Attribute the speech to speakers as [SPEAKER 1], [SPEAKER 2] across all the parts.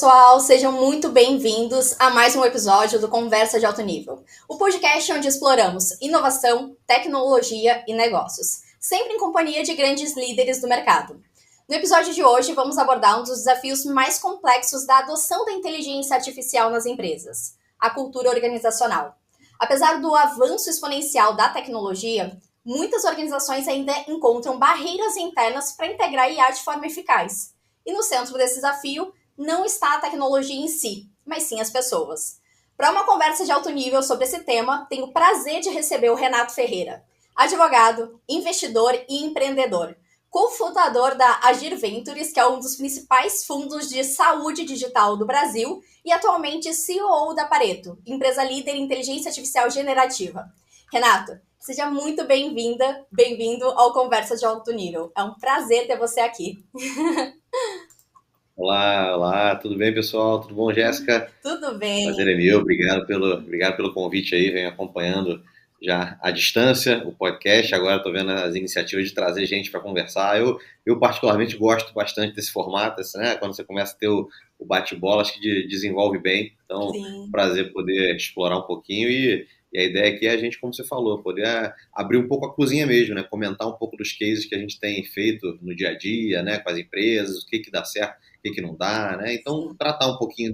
[SPEAKER 1] pessoal, sejam muito bem-vindos a mais um episódio do Conversa de Alto Nível, o podcast onde exploramos inovação, tecnologia e negócios, sempre em companhia de grandes líderes do mercado. No episódio de hoje, vamos abordar um dos desafios mais complexos da adoção da inteligência artificial nas empresas, a cultura organizacional. Apesar do avanço exponencial da tecnologia, muitas organizações ainda encontram barreiras internas para integrar a IA de forma eficaz. E no centro desse desafio não está a tecnologia em si, mas sim as pessoas. Para uma conversa de alto nível sobre esse tema, tenho o prazer de receber o Renato Ferreira, advogado, investidor e empreendedor, cofundador da Agir Ventures, que é um dos principais fundos de saúde digital do Brasil, e atualmente CEO da Pareto, empresa líder em inteligência artificial generativa. Renato, seja muito bem-vindo ao Conversa de Alto Nível. É um prazer ter você aqui.
[SPEAKER 2] Olá, tudo bem, pessoal? Tudo bom, Jéssica?
[SPEAKER 1] Tudo bem.
[SPEAKER 2] Prazer é meu, obrigado pelo convite aí, venho acompanhando já à distância o podcast, agora estou vendo as iniciativas de trazer gente para conversar. Eu particularmente gosto bastante desse formato, né? Quando você começa a ter o bate-bola, acho que desenvolve bem, então
[SPEAKER 1] Sim.
[SPEAKER 2] prazer poder explorar um pouquinho e a ideia aqui é a gente, como você falou, poder abrir um pouco a cozinha mesmo, né? Comentar um pouco dos cases que a gente tem feito no dia a dia, né? Com as empresas, o que dá certo, o que não dá, né? Então, tratar um pouquinho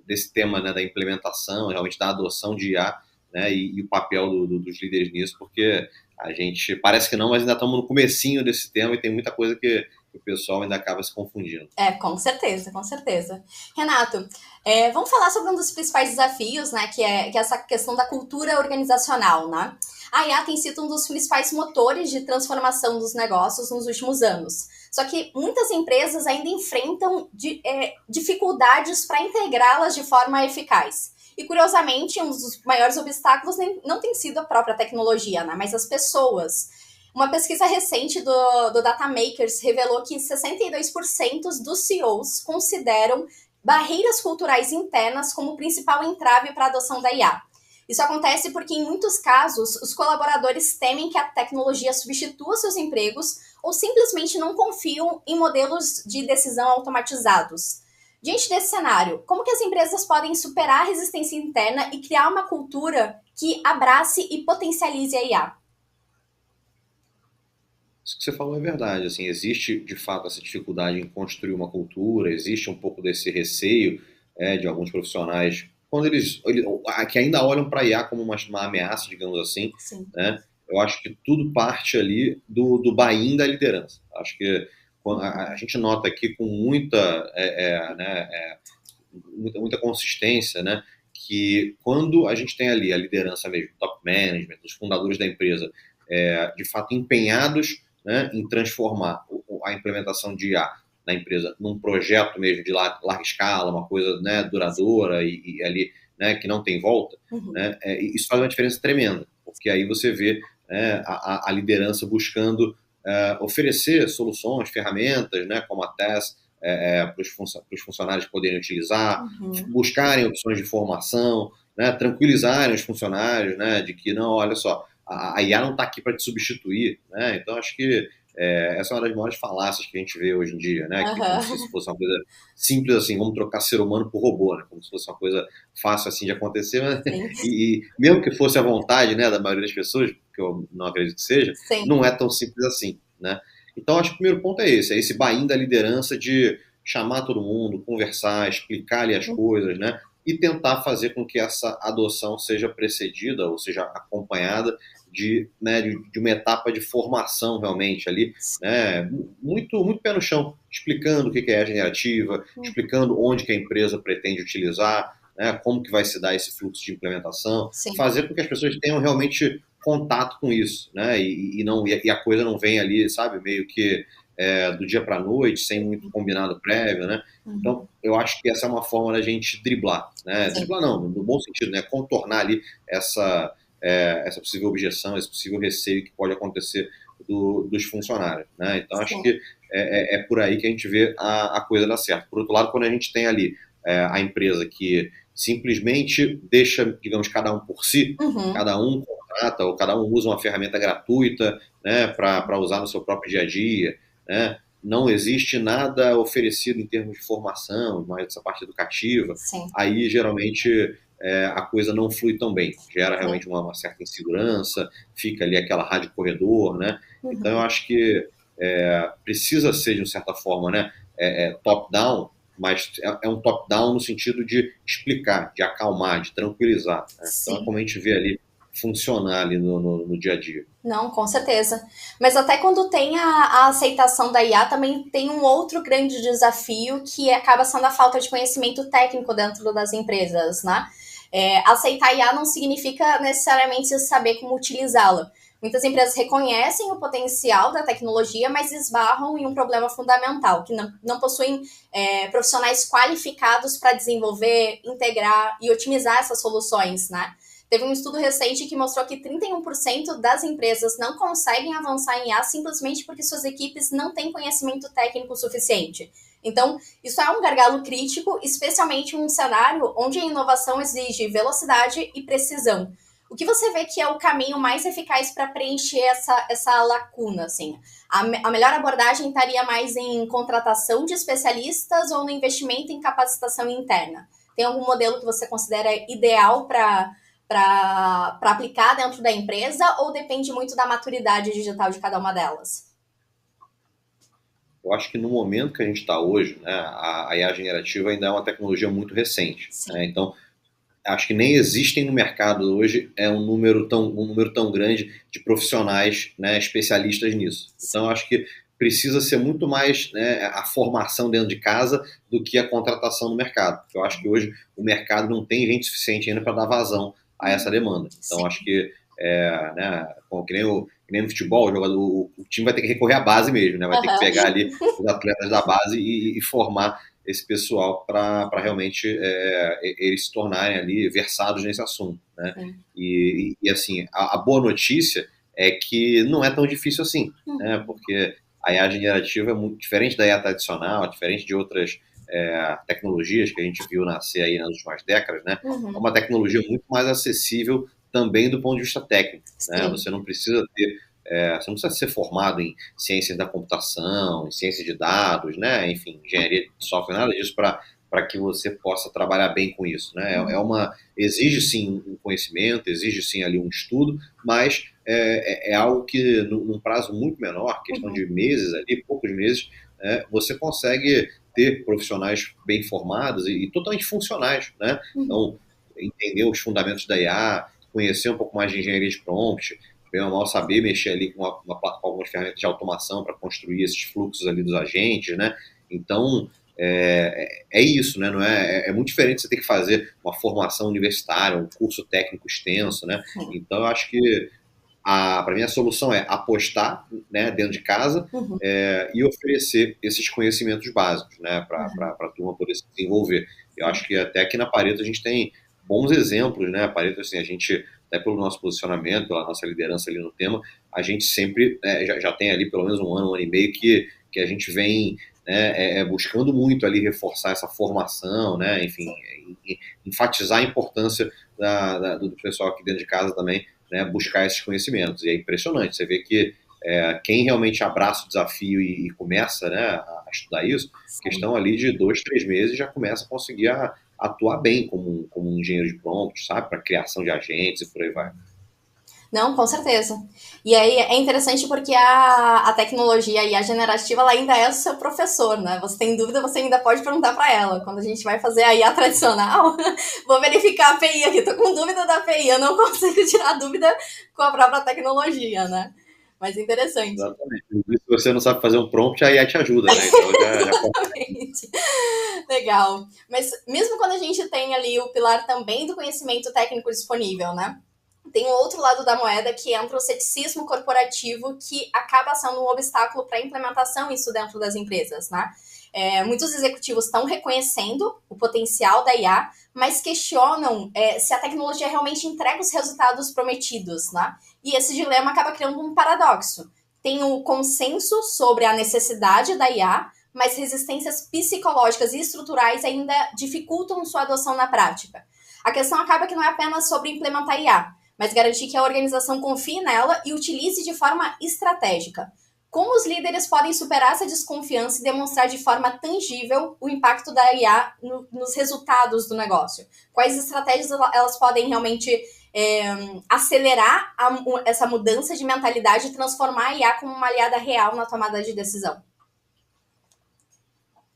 [SPEAKER 2] desse tema, né, da implementação, realmente da adoção de IA, né, e o papel dos líderes nisso, porque a gente, parece que não, mas ainda estamos no comecinho desse tema e tem muita coisa que o pessoal ainda acaba se confundindo.
[SPEAKER 1] Com certeza, com certeza. Renato, vamos falar sobre um dos principais desafios, né, que é essa questão da cultura organizacional, né? A IA tem sido um dos principais motores de transformação dos negócios nos últimos anos. Só que muitas empresas ainda enfrentam dificuldades para integrá-las de forma eficaz. E, curiosamente, um dos maiores obstáculos não tem sido a própria tecnologia, né, mas as pessoas. Uma pesquisa recente do Datamakers revelou que 62% dos CEOs consideram barreiras culturais internas como o principal entrave para a adoção da IA. Isso acontece porque, em muitos casos, os colaboradores temem que a tecnologia substitua seus empregos ou simplesmente não confiam em modelos de decisão automatizados. Diante desse cenário, como que as empresas podem superar a resistência interna e criar uma cultura que abrace e potencialize a IA?
[SPEAKER 2] Isso que você falou é verdade, assim, existe de fato essa dificuldade em construir uma cultura, existe um pouco desse receio de alguns profissionais, quando eles que ainda olham para a IA como uma ameaça, digamos assim,
[SPEAKER 1] Sim.
[SPEAKER 2] né? Eu acho que tudo parte ali do buy-in da liderança. Acho que a gente nota aqui com muita consistência, né, que quando a gente tem ali a liderança mesmo, top management, os fundadores da empresa, de fato empenhados, né, em transformar a implementação de IA na empresa num projeto mesmo de larga escala, uma coisa, né, duradoura e ali, né, que não tem volta, né, isso faz uma diferença tremenda, porque aí você vê, né, a liderança buscando oferecer soluções, ferramentas, né, como a TES, para os funcionários poderem utilizar, buscarem opções de formação, né, tranquilizarem os funcionários, né, de que, não, olha só, a IA não está aqui para te substituir, né? Então acho que essa é uma das maiores falácias que a gente vê hoje em dia, né? Que como se fosse uma coisa simples assim, vamos trocar ser humano por robô, né? Como se fosse uma coisa fácil assim de acontecer, mas, e mesmo que fosse a vontade, né, da maioria das pessoas, que eu não acredito que seja,
[SPEAKER 1] Sim.
[SPEAKER 2] não é tão simples assim, né? Então acho que o primeiro ponto é esse buy-in da liderança de chamar todo mundo, conversar, explicar ali as coisas, né? E tentar fazer com que essa adoção seja precedida ou seja acompanhada de uma etapa de formação realmente ali, né, muito pé no chão, explicando o que é a generativa, explicando onde que a empresa pretende utilizar, né, como que vai se dar esse fluxo de implementação, fazer com que as pessoas tenham realmente contato com isso, né, e a coisa não venha ali, sabe, meio que do dia para a noite, sem muito combinado prévio, né? Então, eu acho que essa é uma forma da gente driblar, né? Driblar não, no bom sentido, né? Contornar ali essa possível objeção, esse possível receio que pode acontecer dos funcionários, né? Então, acho que é por aí que a gente vê a coisa dar certo. Por outro lado, quando a gente tem ali a empresa que simplesmente deixa, digamos, cada um por si, cada um contrata ou cada um usa uma ferramenta gratuita, né, para usar no seu próprio dia a dia, né? não existe nada oferecido em termos de formação, mais essa parte educativa,
[SPEAKER 1] Sim.
[SPEAKER 2] aí geralmente a coisa não flui tão bem, gera realmente uma certa insegurança, fica ali aquela rádio corredor, né? Então eu acho que precisa ser, de uma certa forma, né, top-down, mas é um top-down no sentido de explicar, de acalmar, de tranquilizar, né? Então é como a gente vê ali funcionar ali no dia a dia.
[SPEAKER 1] Não, com certeza. Mas até quando tem a aceitação da IA, também tem um outro grande desafio que acaba sendo a falta de conhecimento técnico dentro das empresas, né? Aceitar a IA não significa necessariamente saber como utilizá-la. Muitas empresas reconhecem o potencial da tecnologia, mas esbarram em um problema fundamental, que não possuem profissionais qualificados para desenvolver, integrar e otimizar essas soluções, né? Teve um estudo recente que mostrou que 31% das empresas não conseguem avançar em IA simplesmente porque suas equipes não têm conhecimento técnico suficiente. Então, isso é um gargalo crítico, especialmente em um cenário onde a inovação exige velocidade e precisão. O que você vê que é o caminho mais eficaz para preencher essa lacuna, assim? A melhor abordagem estaria mais em contratação de especialistas ou no investimento em capacitação interna? Tem algum modelo que você considera ideal para aplicar dentro da empresa ou depende muito da maturidade digital de cada uma delas?
[SPEAKER 2] Eu acho que no momento que a gente está hoje, né, a IA generativa ainda é uma tecnologia muito recente, né? Então, acho que nem existem no mercado hoje um número tão grande de profissionais, né, especialistas nisso. Então, acho que precisa ser muito mais, né, a formação dentro de casa do que a contratação no mercado. Eu acho que hoje o mercado não tem gente suficiente ainda para dar vazão a essa demanda. Então, acho que, né, que nem no futebol, o time vai ter que recorrer à base mesmo, né? Vai ter que pegar ali os atletas da base e formar esse pessoal para realmente eles se tornarem ali versados nesse assunto, né? E assim, a boa notícia é que não é tão difícil assim, né? Porque a IA generativa é muito diferente da IA tradicional, diferente de outras tecnologias que a gente viu nascer aí nas últimas décadas, né? É uma tecnologia muito mais acessível também do ponto de vista técnico, né? Você não precisa ser formado em ciências da computação, em ciência de dados, né? Enfim, engenharia de software, nada disso para que você possa trabalhar bem com isso, né? Exige sim um conhecimento, exige sim ali um estudo, mas é algo que num prazo muito menor, questão de meses ali, poucos meses, você consegue ter profissionais bem formados e totalmente funcionais, né? Então, entender os fundamentos da IA, conhecer um pouco mais de engenharia de prompt, bem ou mal saber mexer ali com algumas ferramentas de automação para construir esses fluxos ali dos agentes, né? Então, isso, né? Não é muito diferente você ter que fazer uma formação universitária, um curso técnico extenso, né? Então, eu acho que para mim a solução é apostar, né, dentro de casa e oferecer esses conhecimentos básicos, né, para a turma poder se desenvolver. Eu acho que até aqui na Pareto a gente tem bons exemplos, né? A Pareto, assim, a gente, até pelo nosso posicionamento, pela nossa liderança ali no tema, a gente sempre já tem ali pelo menos um ano e meio que a gente vem, né, buscando muito ali reforçar essa formação, né? Enfim, enfatizar a importância do pessoal aqui dentro de casa também, né, buscar esses conhecimentos. E é impressionante, você vê que quem realmente abraça o desafio e começa, né, a estudar isso, questão ali de 2, 3 meses já começa a conseguir atuar bem como um engenheiro de prompt, sabe, para criação de agentes e por aí vai.
[SPEAKER 1] Não, com certeza. E aí é interessante porque a tecnologia e a generativa ela ainda é o seu professor, né? Você tem dúvida, você ainda pode perguntar para ela. Quando a gente vai fazer a IA tradicional, vou verificar a API aqui, tô com dúvida da API, eu não consigo tirar a dúvida com a própria tecnologia, né? Mas interessante.
[SPEAKER 2] Exatamente. Se você não sabe fazer um prompt, a IA te ajuda, né? Então
[SPEAKER 1] Exatamente. Legal. Mas mesmo quando a gente tem ali o pilar também do conhecimento técnico disponível, né? Tem um outro lado da moeda que entra o ceticismo corporativo, que acaba sendo um obstáculo para a implementação disso dentro das empresas, né? Muitos executivos estão reconhecendo o potencial da IA, mas questionam se a tecnologia realmente entrega os resultados prometidos, né? E esse dilema acaba criando um paradoxo. Tem o consenso sobre a necessidade da IA, mas resistências psicológicas e estruturais ainda dificultam sua adoção na prática. A questão acaba que não é apenas sobre implementar IA, mas garantir que a organização confie nela e utilize de forma estratégica. Como os líderes podem superar essa desconfiança e demonstrar de forma tangível o impacto da IA nos resultados do negócio? Quais estratégias elas podem realmente acelerar essa mudança de mentalidade e transformar a IA como uma aliada real na tomada de decisão?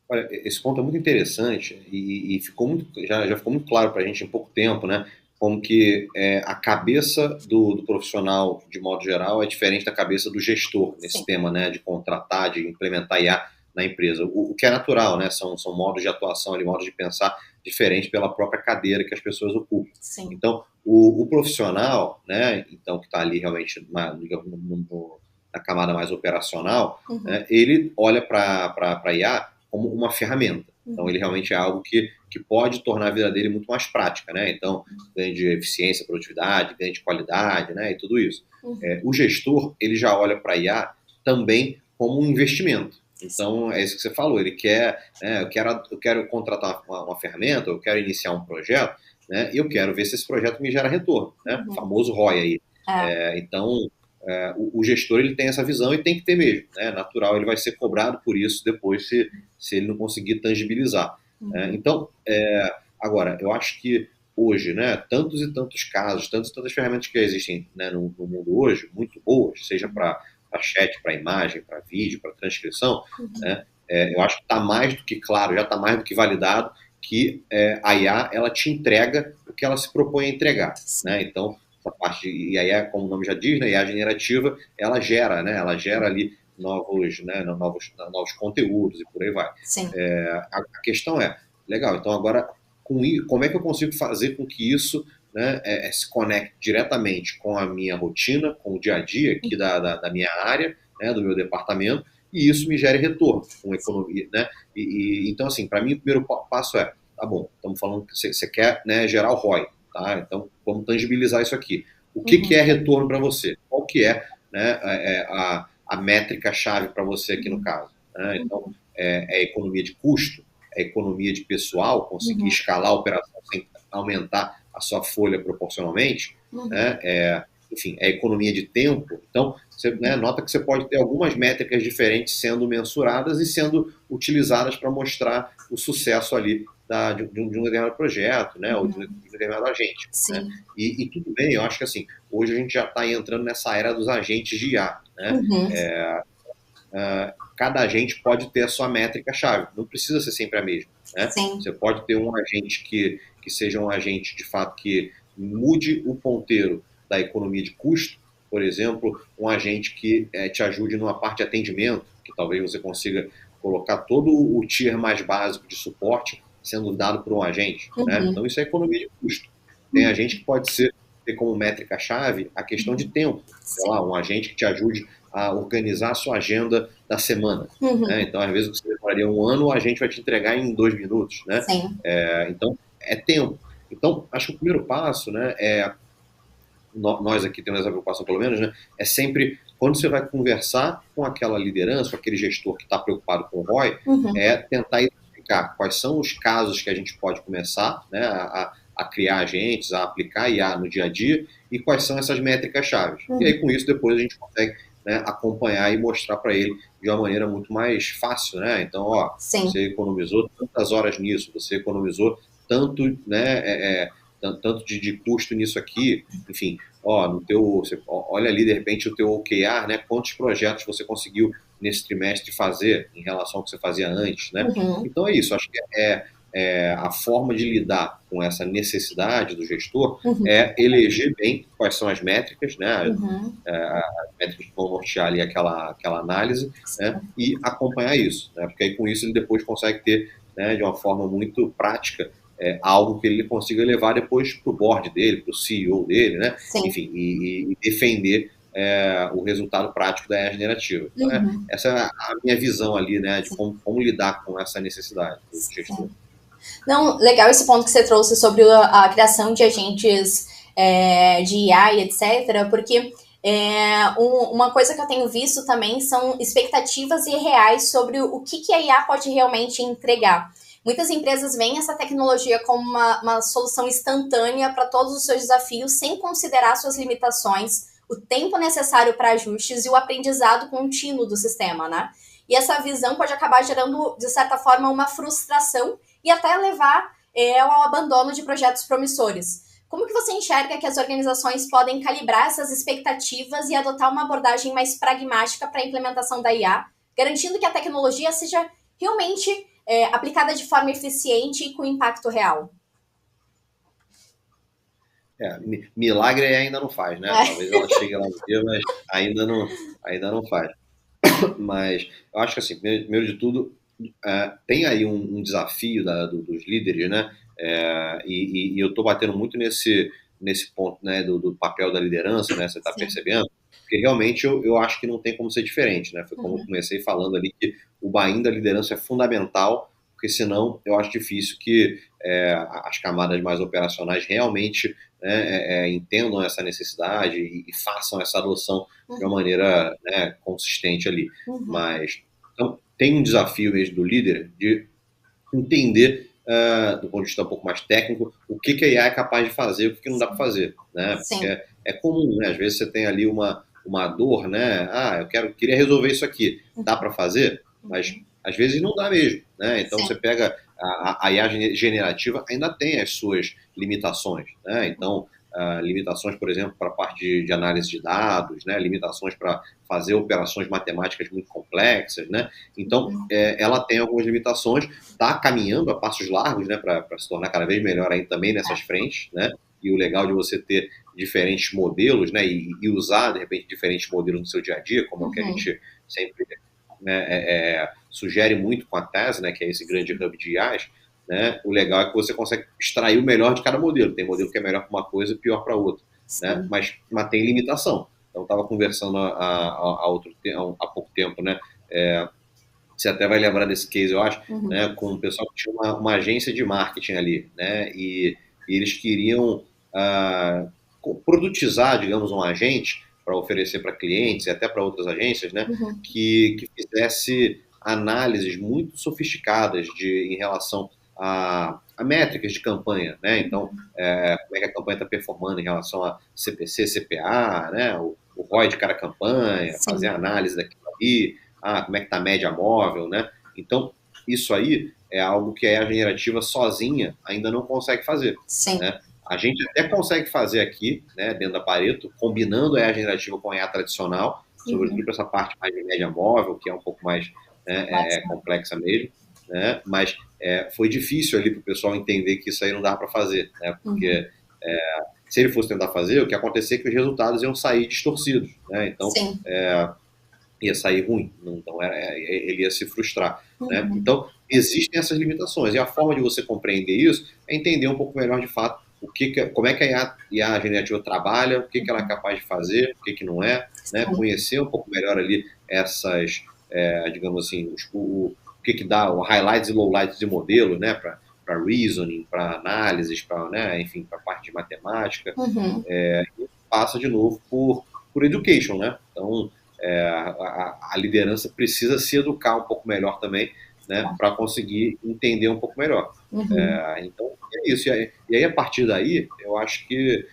[SPEAKER 2] Olha, esse ponto é muito interessante e ficou já ficou muito claro para a gente em pouco tempo, né? Como que a cabeça do profissional, de modo geral, é diferente da cabeça do gestor nesse
[SPEAKER 1] Sim.
[SPEAKER 2] tema, né? De contratar, de implementar IA na empresa. O que é natural, né? São modos de atuação, ali, modos de pensar diferentes pela própria cadeira que as pessoas ocupam.
[SPEAKER 1] Sim.
[SPEAKER 2] Então, o profissional, né? Então, que está ali realmente na camada mais operacional, né, ele olha para a IA como uma ferramenta. Então, ele realmente é algo que pode tornar a vida dele muito mais prática, né? Então, ganho de eficiência, produtividade, ganho de qualidade, né? E tudo isso. O gestor, ele já olha para a IA também como um investimento. Então, é isso que você falou. Ele quer, né, eu quero contratar uma ferramenta, eu quero iniciar um projeto, né? E eu quero ver se esse projeto me gera retorno, né? O famoso ROI aí. Então, o gestor, ele tem essa visão e tem que ter mesmo, né? Natural, ele vai ser cobrado por isso depois se ele não conseguir tangibilizar. Então, agora, eu acho que hoje, né, tantos e tantos casos, tantas e tantas ferramentas que existem, né, no mundo hoje, muito boas, seja para chat, para imagem, para vídeo, para transcrição, né, eu acho que está mais do que claro, já está mais do que validado que a IA, ela te entrega o que ela se propõe a entregar, né? Então, essa parte de IA, como o nome já diz, né, IA generativa, ela gera, né, ela gera ali novos conteúdos e por aí vai.
[SPEAKER 1] Sim.
[SPEAKER 2] A questão é, legal, então agora, como é que eu consigo fazer com que isso, né, se conecte diretamente com a minha rotina, com o dia a dia aqui da minha área, né, do meu departamento, e isso me gere retorno com economia, né? Então, assim, para mim, o primeiro passo é, tá bom, estamos falando que você quer, né, gerar o ROI, tá? Então, vamos tangibilizar isso aqui. O que é retorno para você? Qual que é, né, a métrica-chave para você aqui no caso? Né? Então, é economia de custo, é economia de pessoal, conseguir escalar a operação sem aumentar a sua folha proporcionalmente, né? Enfim, é economia de tempo. Então, você, né, nota que você pode ter algumas métricas diferentes sendo mensuradas e sendo utilizadas para mostrar o sucesso ali de um determinado projeto, né, ou de um determinado agente. Né? E tudo bem, eu acho que assim, hoje a gente já está entrando nessa era dos agentes de IA. Né? Cada agente pode ter a sua métrica-chave, não precisa ser sempre a mesma. Né? Você pode ter um agente que seja um agente, de fato, que mude o ponteiro da economia de custo, por exemplo, um agente que te ajude numa parte de atendimento, que talvez você consiga colocar todo o tier mais básico de suporte sendo dado por um agente. Né? Então, isso é economia de custo. Tem agente que pode ter como métrica-chave a questão de tempo. Sei lá, um agente que te ajude a organizar a sua agenda da semana. Né? Então, às vezes, você demoraria um ano, o agente vai te entregar em 2 minutos. Né? Então, é tempo. Então, acho que o primeiro passo, né, nós aqui temos essa preocupação, pelo menos, né, é sempre, quando você vai conversar com aquela liderança, com aquele gestor que está preocupado com o ROI, é tentar identificar quais são os casos que a gente pode começar, né, a criar agentes, a aplicar IA no dia a dia, e quais são essas métricas-chave. E aí, com isso, depois a gente consegue, né, acompanhar e mostrar para ele de uma maneira muito mais fácil. Né? Então, você economizou tantas horas nisso, você economizou tanto, né, tanto de custo nisso aqui, enfim, você olha ali de repente o teu OKR, né, quantos projetos você conseguiu nesse trimestre fazer em relação ao que você fazia antes, né? Então é isso, acho que a forma de lidar com essa necessidade do gestor é eleger bem quais são as métricas, né? As métricas que vão nortear ali aquela análise, né? E acompanhar isso, né? Porque aí com isso ele depois consegue ter, né, de uma forma muito prática, algo que ele consiga levar depois para o board dele, para o CEO dele, né? Enfim, e defender o resultado prático da IA generativa. Então, essa é a minha visão ali, né, de como lidar com essa necessidade do gestor.
[SPEAKER 1] Não, legal esse ponto que você trouxe sobre a criação de agentes de IA e etc., porque uma coisa que eu tenho visto também são expectativas irreais sobre o que a IA pode realmente entregar. Muitas empresas veem essa tecnologia como uma solução instantânea para todos os seus desafios, sem considerar suas limitações o tempo necessário para ajustes e o aprendizado contínuo do sistema, né? E essa visão pode acabar gerando, de certa forma, uma frustração e até levar ao abandono de projetos promissores. Como que você enxerga que as organizações podem calibrar essas expectativas e adotar uma abordagem mais pragmática para a implementação da IA, garantindo que a tecnologia seja realmente aplicada de forma eficiente e com impacto real?
[SPEAKER 2] Milagre ainda não faz, né? Talvez ela chegue lá no dia, mas ainda não faz. Mas eu acho que, assim, primeiro de tudo, tem aí um desafio dos líderes, né? E eu estou batendo muito nesse ponto, né, do papel da liderança, né? Você está percebendo? Porque realmente eu acho que não tem como ser diferente, né? Foi como eu comecei falando ali, que o buy-in da liderança é fundamental, porque senão eu acho difícil que as camadas mais operacionais realmente, né, entendam essa necessidade e façam essa adoção de uma maneira, né, consistente ali. Mas então, tem um desafio mesmo do líder de entender, do ponto de vista um pouco mais técnico, o que a IA é capaz de fazer, o que não dá para fazer, né? Porque é comum, né? Às vezes você tem ali uma dor, né? Queria resolver isso aqui, dá para fazer? Mas às vezes não dá mesmo, né? Então você pega a IA generativa, ainda tem as suas limitações, né? Então, limitações, por exemplo, para a parte de análise de dados, né? Limitações para fazer operações matemáticas muito complexas, né? Então, ela tem algumas limitações, está caminhando a passos largos, né? Para se tornar cada vez melhor aí também nessas frentes, né? E o legal de você ter diferentes modelos, né? E usar, de repente, diferentes modelos no seu dia a dia, como é o que a gente sempre, né, sugere muito com a tese, né? Que é esse grande hub de IAs, né? O legal é que você consegue extrair o melhor de cada modelo. Tem modelo que é melhor para uma coisa e pior para outra, né? Mas tem limitação. Então, eu estava conversando há pouco tempo, né? Você até vai lembrar desse case, eu acho, né? Com o pessoal que tinha uma agência de marketing ali, né? E eles queriam produtizar, digamos, um agente para oferecer para clientes e até para outras agências, né? Que fizesse análises muito sofisticadas em relação a métricas de campanha, né? Então, como é que a campanha está performando em relação a CPC, CPA, né? O ROI de cada campanha, fazer análise daquilo ali, como é que está a média móvel, né? Então, isso aí é algo que a generativa sozinha ainda não consegue fazer, né? A gente até consegue fazer aqui, né, dentro da Pareto, combinando a generativa com a IA tradicional, sobretudo para essa parte mais de média móvel, que é um pouco mais, né, complexa mesmo, né? Mas foi difícil ali para o pessoal entender que isso aí não dava para fazer, né? Porque se ele fosse tentar fazer, o que acontecia é que os resultados iam sair distorcidos, né? Então, ia sair ruim, então ele ia se frustrar, né? Então, existem essas limitações, e a forma de você compreender isso é entender um pouco melhor, de fato, como é que a IA generativa trabalha, o que ela é capaz de fazer, o que não é, né? Conhecer um pouco melhor ali essas, digamos assim, o que dá, o highlights e lowlights de modelo, né? Para reasoning, para análises, para, né, enfim, para parte de matemática, e passa de novo por education, né? Então, a liderança precisa se educar um pouco melhor também, né, para conseguir entender um pouco melhor. Então, é isso. E aí, a partir daí, eu acho que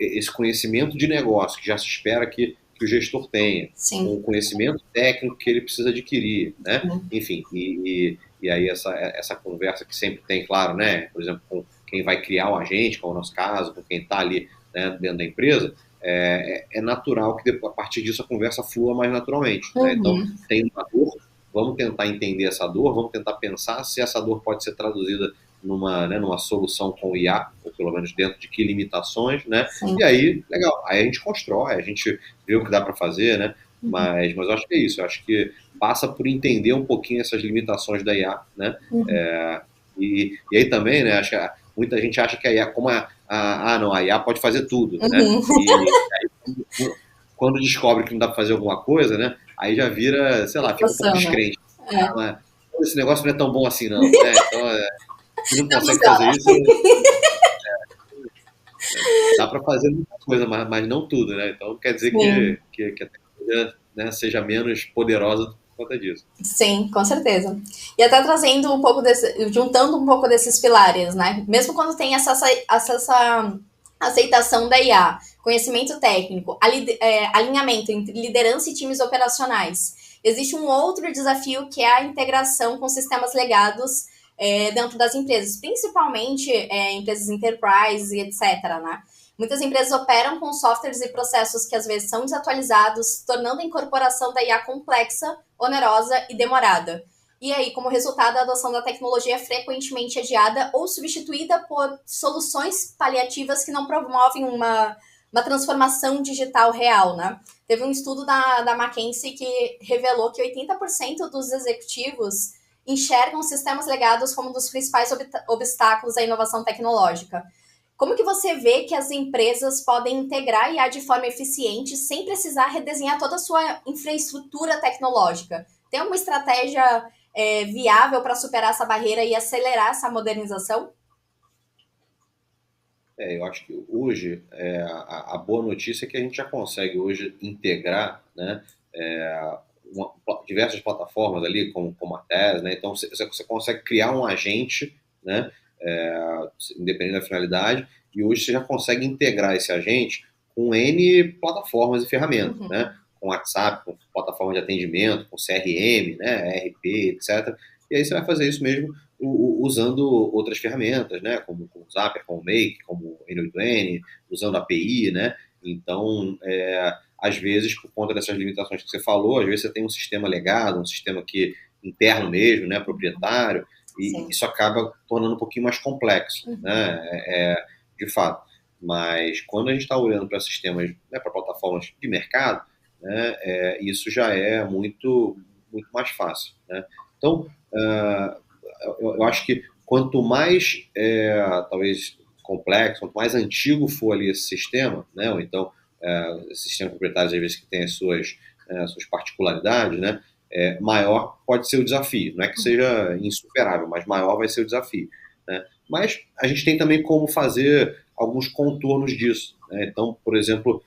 [SPEAKER 2] esse conhecimento de negócio, que já se espera que o gestor tenha, com o conhecimento técnico que ele precisa adquirir, né? Enfim, e aí essa conversa que sempre tem, claro, né? Por exemplo, com quem vai criar o agente, como é o nosso caso, com quem está ali, né, dentro da empresa, é natural que a partir disso a conversa flua mais naturalmente, né? Então, tem uma dor, vamos tentar entender essa dor, vamos tentar pensar se essa dor pode ser traduzida numa solução com IA, ou pelo menos dentro de que limitações, né? E aí, legal, aí a gente constrói, a gente vê o que dá para fazer, né? Mas eu acho que é isso, eu acho que passa por entender um pouquinho essas limitações da IA, né? E aí também, né, acho que muita gente acha que a IA, como não, a IA pode fazer tudo, né? E aí, quando descobre que não dá para fazer alguma coisa, né? Aí já vira, sei lá, fica um pouco descrente. Esse negócio não é tão bom assim, não, né? Então, se não consegue fazer isso, dá para fazer muita coisa, mas não tudo, né? Então quer dizer que a tecnologia, né, seja menos poderosa por conta disso.
[SPEAKER 1] Sim, com certeza. E até trazendo um pouco juntando um pouco desses pilares, né? Mesmo quando tem essa aceitação da IA, conhecimento técnico, alinhamento entre liderança e times operacionais. Existe um outro desafio que é a integração com sistemas legados dentro das empresas, principalmente empresas enterprise e etc., né? Muitas empresas operam com softwares e processos que às vezes são desatualizados, tornando a incorporação da IA complexa, onerosa e demorada. E aí, como resultado, a adoção da tecnologia é frequentemente adiada ou substituída por soluções paliativas que não promovem uma transformação digital real, né? Teve um estudo da McKinsey que revelou que 80% dos executivos enxergam sistemas legados como um dos principais obstáculos à inovação tecnológica. Como que você vê que as empresas podem integrar a IA de forma eficiente sem precisar redesenhar toda a sua infraestrutura tecnológica? Tem alguma estratégia viável para superar essa barreira e acelerar essa modernização?
[SPEAKER 2] Eu acho que hoje a boa notícia é que a gente já consegue hoje integrar, né, diversas plataformas ali, como a TES, né? Então você consegue criar um agente, né, independente da finalidade, e hoje você já consegue integrar esse agente com N plataformas e ferramentas, né? Com WhatsApp, com plataforma de atendimento, com CRM, né, RP, etc. E aí você vai fazer isso mesmo usando outras ferramentas, né, como o Zapier, como o Make, como o N8N, usando API, né? Então, às vezes, por conta dessas limitações que você falou, às vezes você tem um sistema legado, um sistema interno mesmo, né, proprietário, e isso acaba tornando um pouquinho mais complexo, né, de fato. Mas quando a gente está olhando para sistemas, né, para plataformas de mercado, né, isso já é muito, muito mais fácil, né? Então, eu acho que quanto mais, talvez, complexo, quanto mais antigo for ali esse sistema, né, ou então sistemas proprietários, às vezes, que têm as suas particularidades, né, maior pode ser o desafio. Não é que seja insuperável, mas maior vai ser o desafio, né? Mas a gente tem também como fazer alguns contornos disso, né? Então, por exemplo,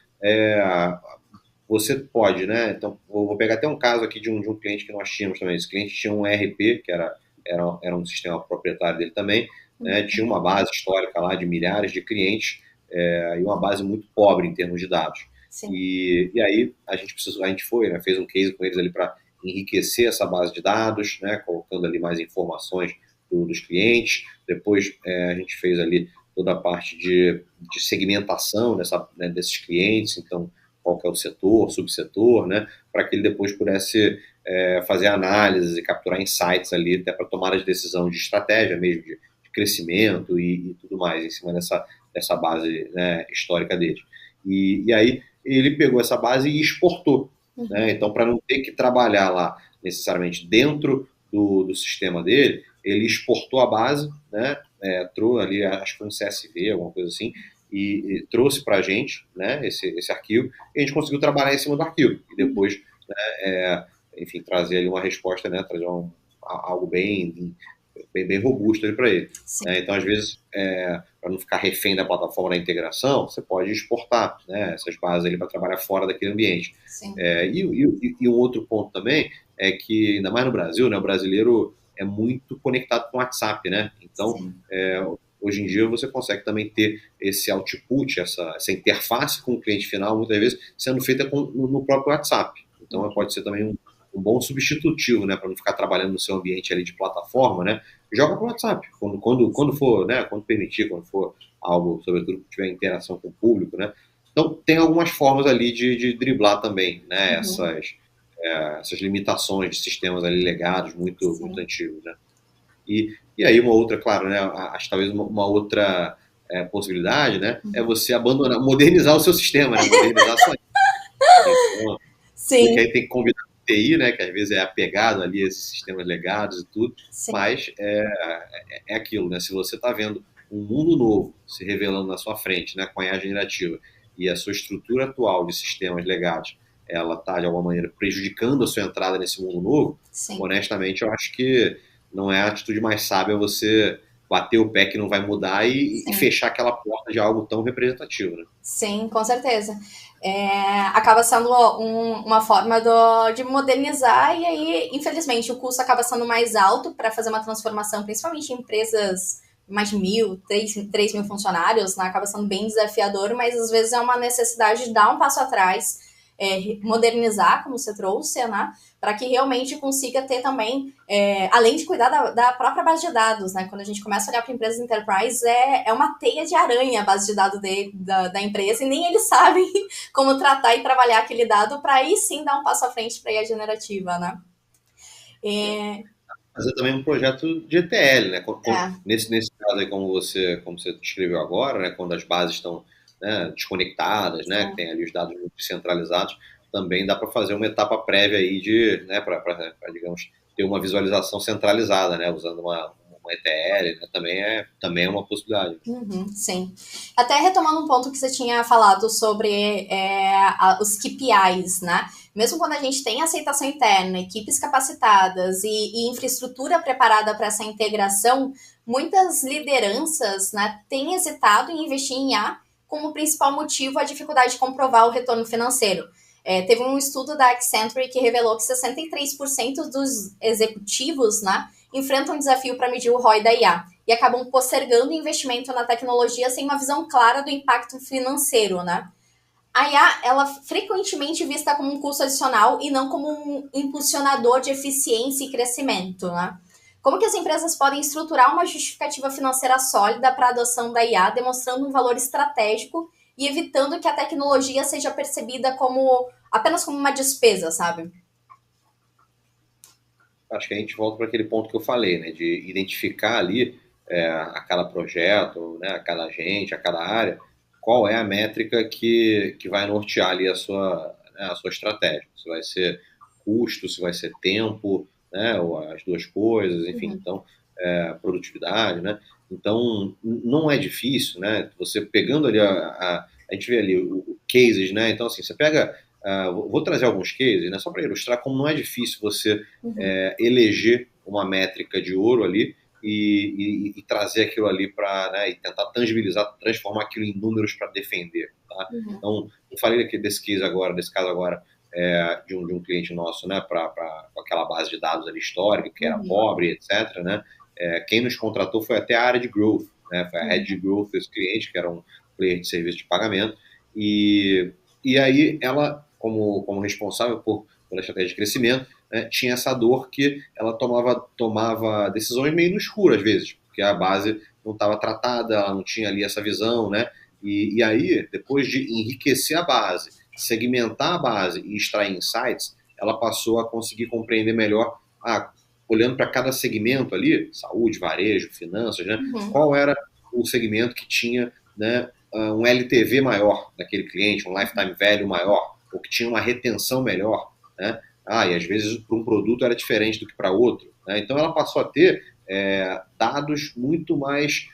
[SPEAKER 2] você pode, né? Então, vou pegar até um caso aqui de um cliente que nós tínhamos também. Esse cliente tinha um ERP, que era um sistema proprietário dele também, né? Tinha uma base histórica lá de milhares de clientes e uma base muito pobre em termos de dados. E aí a gente foi, né? Fez um case com eles ali para enriquecer essa base de dados, né? Colocando ali mais informações dos clientes. Depois a gente fez ali toda a parte de segmentação desses clientes, então qual que é o setor, subsetor, né, para que ele depois pudesse fazer análises e capturar insights ali, até para tomar as decisões de estratégia mesmo, de crescimento e tudo mais, em cima dessa base, né, histórica dele. E aí ele pegou essa base e exportou. Né? Então, para não ter que trabalhar lá necessariamente dentro do sistema dele, ele exportou a base, né, trouxe ali, acho que foi um CSV, alguma coisa assim, e trouxe para a gente, né, esse arquivo, e a gente conseguiu trabalhar em cima do arquivo, e depois, né, enfim, trazer ali uma resposta, né, trazer algo bem robusto para ele. Então, às vezes, para não ficar refém da plataforma da integração, você pode exportar, né, essas bases ali para trabalhar fora daquele ambiente. E um outro ponto também é que, ainda mais no Brasil, né, o brasileiro é muito conectado com o WhatsApp, né? Então, hoje em dia você consegue também ter esse output, essa interface com o cliente final, muitas vezes sendo feita no próprio WhatsApp. Então, pode ser também um bom substitutivo, né, para não ficar trabalhando no seu ambiente ali de plataforma, né? Joga para o WhatsApp, quando for, né, quando permitir, quando for algo, sobretudo, que tiver interação com o público, né? Então, tem algumas formas ali de driblar também, né, essas limitações de sistemas ali legados muito antigos, né? E aí uma outra, claro, né, acho talvez uma outra possibilidade, né, é você modernizar o seu sistema, né, modernizar a sua então, porque aí tem que combinar com TI, né, que às vezes é apegado ali a esses sistemas legados e tudo, mas é aquilo, né, se você está vendo um mundo novo se revelando na sua frente, né, com a IA generativa, e a sua estrutura atual de sistemas legados, ela está, de alguma maneira, prejudicando a sua entrada nesse mundo novo, honestamente, eu acho que não é a atitude mais sábia você bater o pé que não vai mudar e fechar aquela porta de algo tão representativo, né?
[SPEAKER 1] Sim, com certeza. Acaba sendo uma forma de modernizar e aí, infelizmente, o custo acaba sendo mais alto para fazer uma transformação, principalmente em empresas mais de 1.000, 3.000 funcionários, né? Acaba sendo bem desafiador, mas às vezes é uma necessidade de dar um passo atrás, modernizar, como você trouxe, né? Para que realmente consiga ter também, além de cuidar da própria base de dados, né? Quando a gente começa a olhar para empresas enterprise, é uma teia de aranha a base de dados da empresa, e nem eles sabem como tratar e trabalhar aquele dado para aí sim dar um passo à frente para a IA generativa, né?
[SPEAKER 2] Fazer também um projeto de ETL, né?
[SPEAKER 1] É.
[SPEAKER 2] Nesse caso aí, como você descreveu agora, né? Quando as bases estão, né, desconectadas, né? Que tem ali os dados muito descentralizados, também dá para fazer uma etapa prévia aí de, né? Para digamos, ter uma visualização centralizada, né? Usando uma ETL, né? Também é uma possibilidade.
[SPEAKER 1] Uhum, sim. Até retomando um ponto que você tinha falado sobre os KPIs, né? Mesmo quando a gente tem aceitação interna, equipes capacitadas e infraestrutura preparada para essa integração, muitas lideranças, né, têm hesitado em investir em IA como principal motivo a dificuldade de comprovar o retorno financeiro. Teve um estudo da Accenture que revelou que 63% dos executivos, né, enfrentam um desafio para medir o ROI da IA e acabam postergando o investimento na tecnologia sem uma visão clara do impacto financeiro, né? A IA, ela frequentemente vista como um custo adicional e não como um impulsionador de eficiência e crescimento, né? Como que as empresas podem estruturar uma justificativa financeira sólida para a adoção da IA, demonstrando um valor estratégico e evitando que a tecnologia seja percebida apenas como uma despesa, sabe?
[SPEAKER 2] Acho que a gente volta para aquele ponto que eu falei, né? De identificar ali a cada projeto, né, a cada agente, a cada área, qual é a métrica que vai nortear ali né, a sua estratégia. Se vai ser custo, se vai ser tempo, né, ou as duas coisas, enfim, então, produtividade, né? Então, não é difícil, né? Você pegando ali, a gente vê ali o cases, né? Então, assim, você pega, vou trazer alguns cases, né, só para ilustrar como não é difícil você eleger uma métrica de ouro ali e trazer aquilo ali para, né, e tentar tangibilizar, transformar aquilo em números para defender. Tá? Então, eu falei aqui desse caso agora, de um cliente nosso, né, com aquela base de dados ali histórica, que era pobre, etc. Né? Quem nos contratou foi até a área de growth, né? Foi a head de growth desse cliente, que era um player de serviço de pagamento, e aí ela, como responsável pela estratégia de crescimento, né, tinha essa dor que ela tomava decisões meio no escuro às vezes, porque a base não estava tratada, ela não tinha ali essa visão, né? E aí, depois de enriquecer a base, segmentar a base e extrair insights, ela passou a conseguir compreender melhor, olhando para cada segmento ali, saúde, varejo, finanças, né? Qual era o segmento que tinha, né, um LTV maior daquele cliente, um lifetime value maior, ou que tinha uma retenção melhor, né? E às vezes para um produto era diferente do que para outro, né? Então ela passou a ter dados muito mais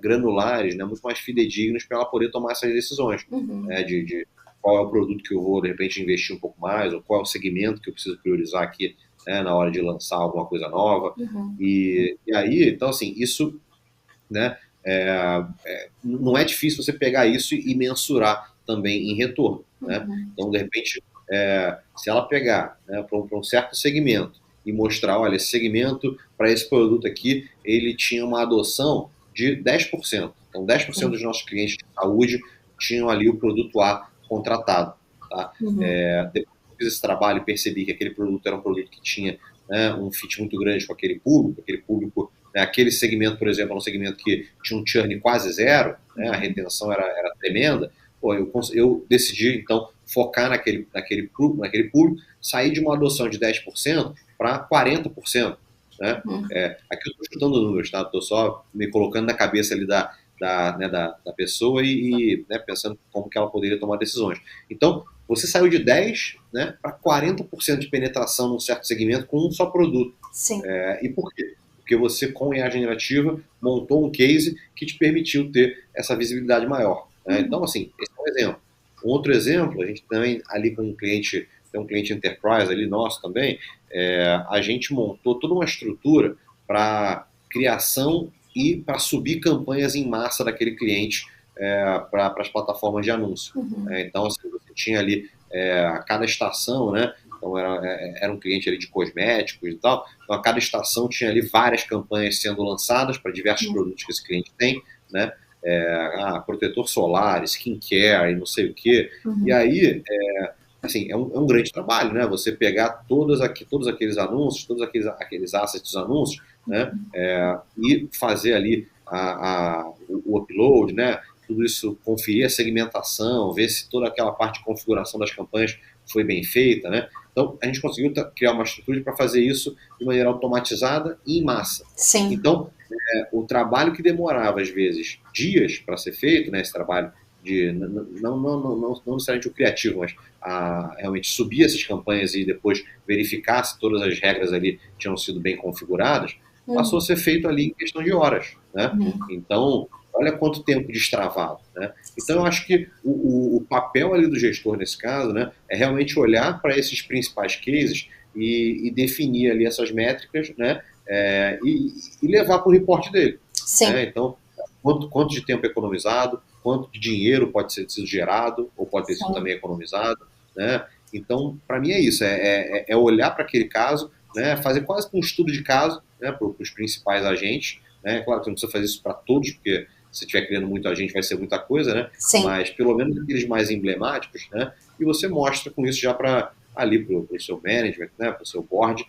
[SPEAKER 2] granulares, né? Muito mais fidedignos para ela poder tomar essas decisões, né? De qual é o produto que eu vou, de repente, investir um pouco mais, ou qual é o segmento que eu preciso priorizar aqui, né, na hora de lançar alguma coisa nova. E aí, então, assim, isso, né, não é difícil você pegar isso e mensurar também em retorno, né? Então, de repente, se ela pegar, né, para um certo segmento e mostrar, olha, esse segmento para esse produto aqui, ele tinha uma adoção de 10%. Então, 10% dos nossos clientes de saúde tinham ali o produto A contratado. Tá? Depois que eu fiz esse trabalho e percebi que aquele produto era um produto que tinha, né, um fit muito grande com aquele público, né, aquele segmento, por exemplo, era um segmento que tinha um churn quase zero, né, a retenção era tremenda. Pô, eu decidi, então, focar naquele público, sair de uma adoção de 10% para 40%. Né? Aqui eu estou chutando números, tá? Estou só me colocando na cabeça ali da pessoa e né, pensando como que ela poderia tomar decisões. Então, você saiu de 10%, né, para 40% de penetração num certo segmento com um só produto.
[SPEAKER 1] Sim.
[SPEAKER 2] E por quê? Porque você, com IA generativa, montou um case que te permitiu ter essa visibilidade maior. Né? Então, assim, esse é um exemplo. Outro exemplo, a gente também ali com um cliente, tem um cliente enterprise ali nosso também, a gente montou toda uma estrutura para criação e para subir campanhas em massa daquele cliente para as plataformas de anúncio. Então, assim, você tinha ali a cada estação, né, Então era um cliente ali de cosméticos e tal. Então a cada estação tinha ali várias campanhas sendo lançadas para diversos produtos que esse cliente tem, né? Protetor solar, skincare e não sei o quê. E aí, assim, é um grande trabalho, né? Você pegar todos aqueles anúncios, todos aqueles assets dos anúncios, né? E fazer ali o upload, né? Tudo isso, conferir a segmentação, ver se toda aquela parte de configuração das campanhas foi bem feita, né? Então, a gente conseguiu criar uma estrutura para fazer isso de maneira automatizada e em massa.
[SPEAKER 1] Sim.
[SPEAKER 2] Então, o trabalho que demorava, às vezes, dias para ser feito, né? Esse trabalho de não necessariamente o criativo, mas realmente subir essas campanhas e depois verificar se todas as regras ali tinham sido bem configuradas, passou a ser feito ali em questão de horas, né? Então, olha quanto tempo destravado, né? Então, eu acho que o papel ali do gestor nesse caso, né, é realmente olhar para esses principais cases e definir ali essas métricas, né, e levar para o reporte dele.
[SPEAKER 1] Sim.
[SPEAKER 2] Né? Então, quanto de tempo economizado, quanto de dinheiro pode ter sido gerado ou pode ter sido também economizado, né? Então, para mim é isso, é olhar para aquele caso, né, fazer quase que um estudo de caso, né, para os principais agentes, né? Claro que você não precisa fazer isso para todos, porque se estiver criando muita gente vai ser muita coisa, né?
[SPEAKER 1] Sim.
[SPEAKER 2] Mas pelo menos aqueles mais emblemáticos, né? E você mostra com isso já para o seu management, né, para o seu board,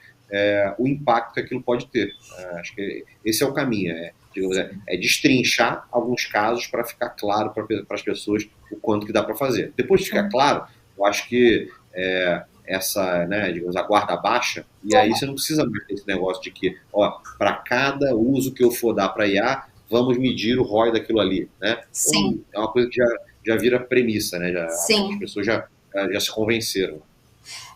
[SPEAKER 2] o impacto que aquilo pode ter. Acho que esse é o caminho, digamos, destrinchar alguns casos para ficar claro para as pessoas o quanto que dá para fazer. Depois de ficar claro, eu acho que essa, né, digamos, a guarda baixa, e aí você não precisa mais desse negócio de que, para cada uso que eu for dar para IA, vamos medir o ROI daquilo ali, né?
[SPEAKER 1] Sim.
[SPEAKER 2] Então, é uma coisa que já vira premissa, né?
[SPEAKER 1] Sim.
[SPEAKER 2] As pessoas já se convenceram.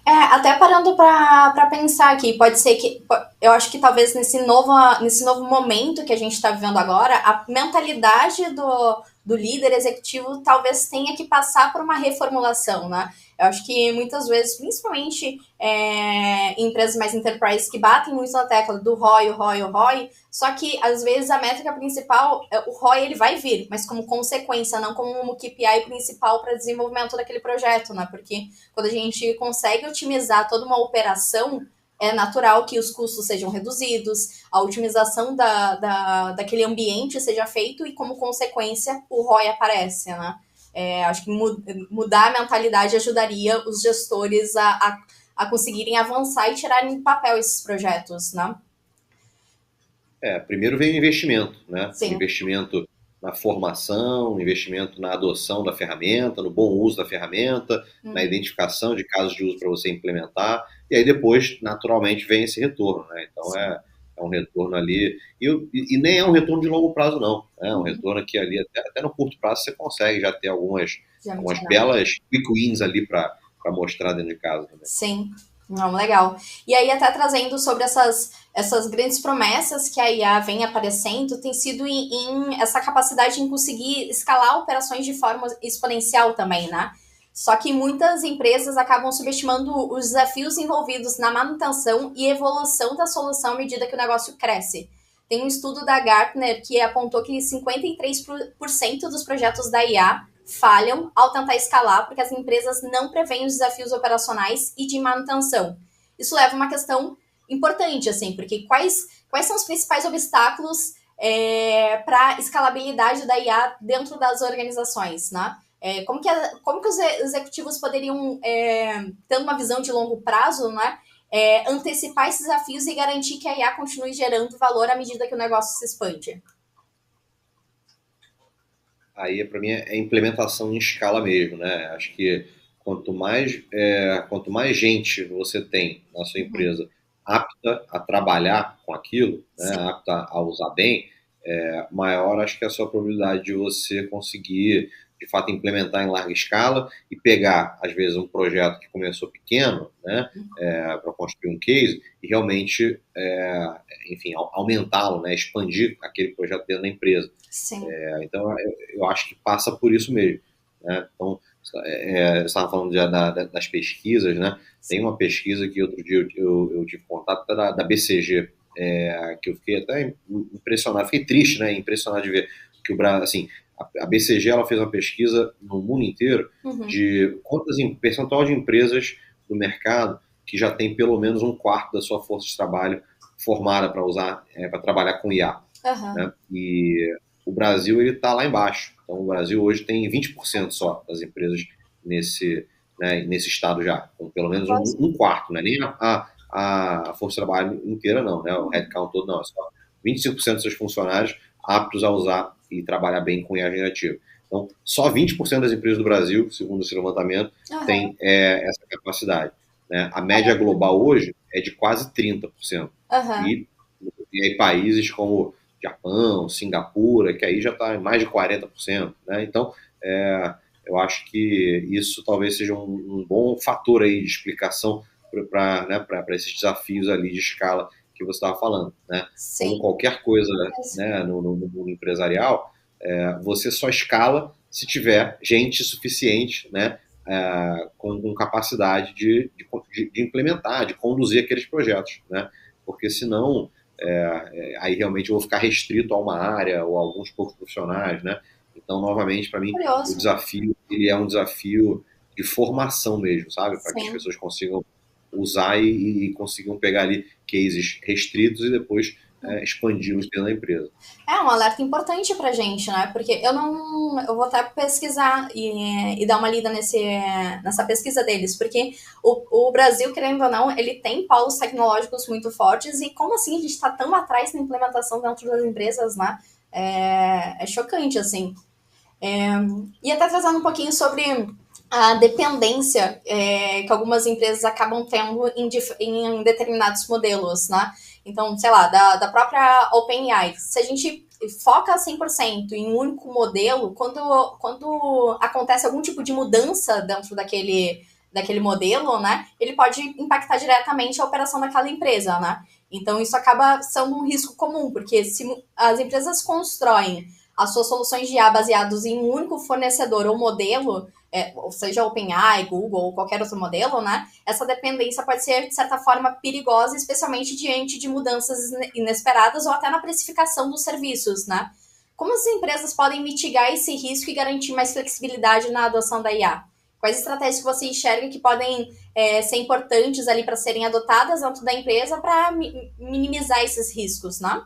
[SPEAKER 1] Até parando para pensar aqui, pode ser que, eu acho que talvez nesse novo momento que a gente está vivendo agora, a mentalidade do líder executivo talvez tenha que passar por uma reformulação, né? Eu acho que muitas vezes, principalmente em empresas mais enterprise que batem muito na tecla do ROI, o ROI, o ROI, só que às vezes a métrica principal, o ROI ele vai vir, mas como consequência, não como um KPI principal para desenvolvimento daquele projeto, né? Porque quando a gente consegue otimizar toda uma operação, é natural que os custos sejam reduzidos, a otimização daquele ambiente seja feito e, como consequência, o ROI aparece, né? Acho que mudar a mentalidade ajudaria os gestores a conseguirem avançar e tirarem do papel esses projetos, né?
[SPEAKER 2] Primeiro vem o investimento, né?
[SPEAKER 1] Sim.
[SPEAKER 2] O investimento na formação, investimento na adoção da ferramenta, no bom uso da ferramenta, na identificação de casos de uso para você implementar, e aí depois, naturalmente, vem esse retorno, né? Então é um retorno ali, e nem é um retorno de longo prazo, não. É um retorno que ali, até no curto prazo, você consegue já ter algumas belas quick wins ali para mostrar dentro de casa também.
[SPEAKER 1] Sim, não, legal. E aí, até trazendo sobre essas grandes promessas que a IA vem aparecendo, tem sido em essa capacidade em conseguir escalar operações de forma exponencial também, né? Só que muitas empresas acabam subestimando os desafios envolvidos na manutenção e evolução da solução à medida que o negócio cresce. Tem um estudo da Gartner que apontou que 53% dos projetos da IA falham ao tentar escalar porque as empresas não preveem os desafios operacionais e de manutenção. Isso leva a uma questão importante, assim, porque quais são os principais obstáculos para a escalabilidade da IA dentro das organizações, né? Como que os executivos poderiam, tendo uma visão de longo prazo, né, antecipar esses desafios e garantir que a IA continue gerando valor à medida que o negócio se expande?
[SPEAKER 2] Aí, para mim, é implementação em escala mesmo, né? Acho que quanto mais gente você tem na sua empresa apta a trabalhar com aquilo, né, apta a usar bem, maior acho que é a sua probabilidade de você conseguir, de fato, implementar em larga escala e pegar, às vezes, um projeto que começou pequeno, né, para construir um case e realmente, enfim, aumentá-lo, né, expandir aquele projeto dentro da empresa.
[SPEAKER 1] Sim.
[SPEAKER 2] Então, eu acho que passa por isso mesmo, né? Então, você estava falando das pesquisas, né? Tem uma pesquisa que outro dia eu tive contato da BCG, que eu fiquei até impressionado, fiquei triste, né? Impressionado de ver que o Brasil, assim, a BCG ela fez uma pesquisa no mundo inteiro de percentual de empresas do mercado que já tem pelo menos um quarto da sua força de trabalho formada para usar, para trabalhar com IA.
[SPEAKER 1] Aham.
[SPEAKER 2] Né? E o Brasil ele está lá embaixo. Então o Brasil hoje tem 20% só das empresas nesse, né, nesse estado já, com pelo menos um quarto, né? Nem a força de trabalho inteira não, né? O headcount todo não, é só 25% dos seus funcionários aptos a usar e trabalhar bem com IA generativa. Então, só 20% das empresas do Brasil, segundo esse levantamento,
[SPEAKER 1] Aham.
[SPEAKER 2] tem essa capacidade. Né? A média global hoje é de quase 30%.
[SPEAKER 1] Aham.
[SPEAKER 2] E aí países como Japão, Singapura, que aí já está em mais de 40%. Né? Então, eu acho que isso talvez seja um bom fator aí de explicação para esses desafios ali de escala que você estava falando. Né? Como
[SPEAKER 1] Sim.
[SPEAKER 2] qualquer coisa, né, no mundo empresarial, você só escala se tiver gente suficiente, né, com capacidade de implementar, de conduzir aqueles projetos, né? Porque senão aí realmente eu vou ficar restrito a uma área ou a alguns poucos profissionais, né? Então, novamente, para mim, o
[SPEAKER 1] Curioso.
[SPEAKER 2] desafio ele é um desafio de formação mesmo, sabe? Para que as
[SPEAKER 1] Sim.
[SPEAKER 2] pessoas consigam usar e consigam pegar ali cases restritos e depois expandi-los dentro da empresa.
[SPEAKER 1] É um alerta importante pra gente, né? Porque eu vou até pesquisar e dar uma lida nessa pesquisa deles, porque o Brasil, querendo ou não, ele tem polos tecnológicos muito fortes e como assim a gente tá tão atrás na implementação dentro das empresas, né? É chocante, assim. E até trazendo um pouquinho sobre a dependência que algumas empresas acabam tendo em determinados modelos, né? Então, sei lá, da própria OpenAI. Se a gente foca 100% em um único modelo, quando acontece algum tipo de mudança dentro daquele modelo, né, ele pode impactar diretamente a operação daquela empresa, né? Então, isso acaba sendo um risco comum, porque se as empresas constroem as suas soluções de IA baseadas em um único fornecedor ou modelo, ou seja, OpenAI, Google ou qualquer outro modelo, né? Essa dependência pode ser, de certa forma, perigosa, especialmente diante de mudanças inesperadas ou até na precificação dos serviços, né? Como as empresas podem mitigar esse risco e garantir mais flexibilidade na adoção da IA? Quais estratégias que você enxerga que podem ser importantes ali para serem adotadas dentro da empresa para minimizar esses riscos, né?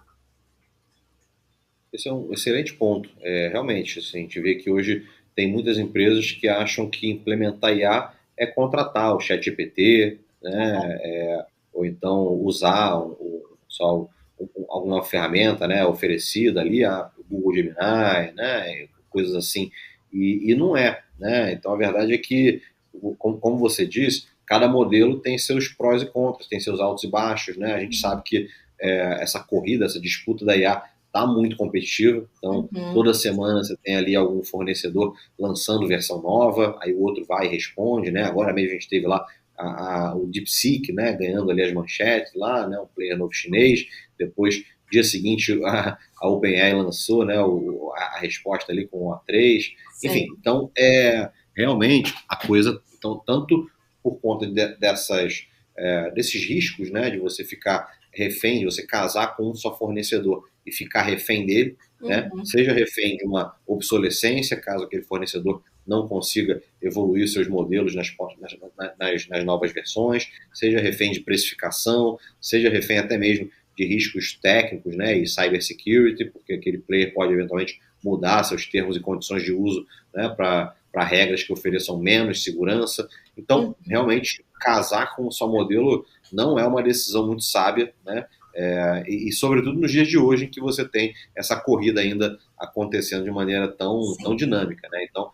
[SPEAKER 2] Esse é um excelente ponto. Realmente, assim, a gente vê que hoje tem muitas empresas que acham que implementar IA é contratar o ChatGPT, né? Ou então usar só alguma ferramenta, né, oferecida ali, o Google Gemini, né, coisas assim. E não é, né? Então a verdade é que, como você disse, cada modelo tem seus prós e contras, tem seus altos e baixos, né? A gente sabe que essa corrida, essa disputa da IA está muito competitiva, então toda semana você tem ali algum fornecedor lançando versão nova, aí o outro vai e responde, né? Agora mesmo a gente teve lá o DeepSeek, né, ganhando ali as manchetes lá, né, um player novo chinês, depois dia seguinte a OpenAI lançou, né, a resposta ali com o A3, enfim, então realmente a coisa, então, tanto por conta desses riscos, né, de você ficar refém, de você casar com um só fornecedor e ficar refém dele, né? Seja refém de uma obsolescência, caso aquele fornecedor não consiga evoluir seus modelos nas novas versões, seja refém de precificação, seja refém até mesmo de riscos técnicos, né, e cybersecurity, porque aquele player pode eventualmente mudar seus termos e condições de uso, né, para regras que ofereçam menos segurança. Então, realmente, casar com um só modelo não é uma decisão muito sábia, né? E sobretudo nos dias de hoje, em que você tem essa corrida ainda acontecendo de maneira tão dinâmica, né? Então,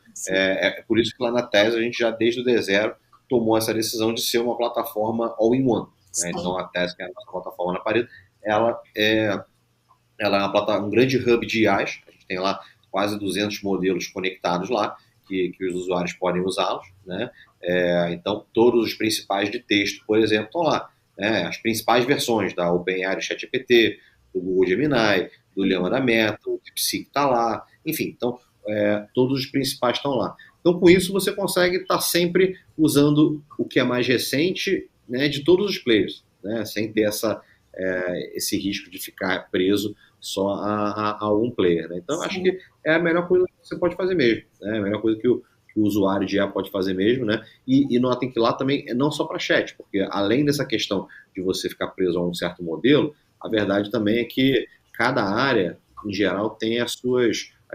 [SPEAKER 2] por isso que lá na TES a gente já desde o D0 tomou essa decisão de ser uma plataforma all-in-one. Né? Então, a TES, que é a nossa plataforma na parede, ela é um grande hub de IAs. A gente tem lá quase 200 modelos conectados lá, que os usuários podem usá-los, né? Então, todos os principais de texto, por exemplo, estão lá. Né? As principais versões da OpenAI, do ChatGPT, do Google Gemini, do Llama da Meta, o DeepSeek está lá, enfim, então todos os principais estão lá. Então, com isso, você consegue estar sempre usando o que é mais recente, né, de todos os players, né, sem ter esse risco de ficar preso só a um player. Né? Então, acho que é a melhor coisa que você pode fazer mesmo. Né? A melhor coisa que o que o usuário de IA pode fazer mesmo, né? E notem que lá também é não só para chat, porque além dessa questão de você ficar preso a um certo modelo, a verdade também é que cada área, em geral, tem as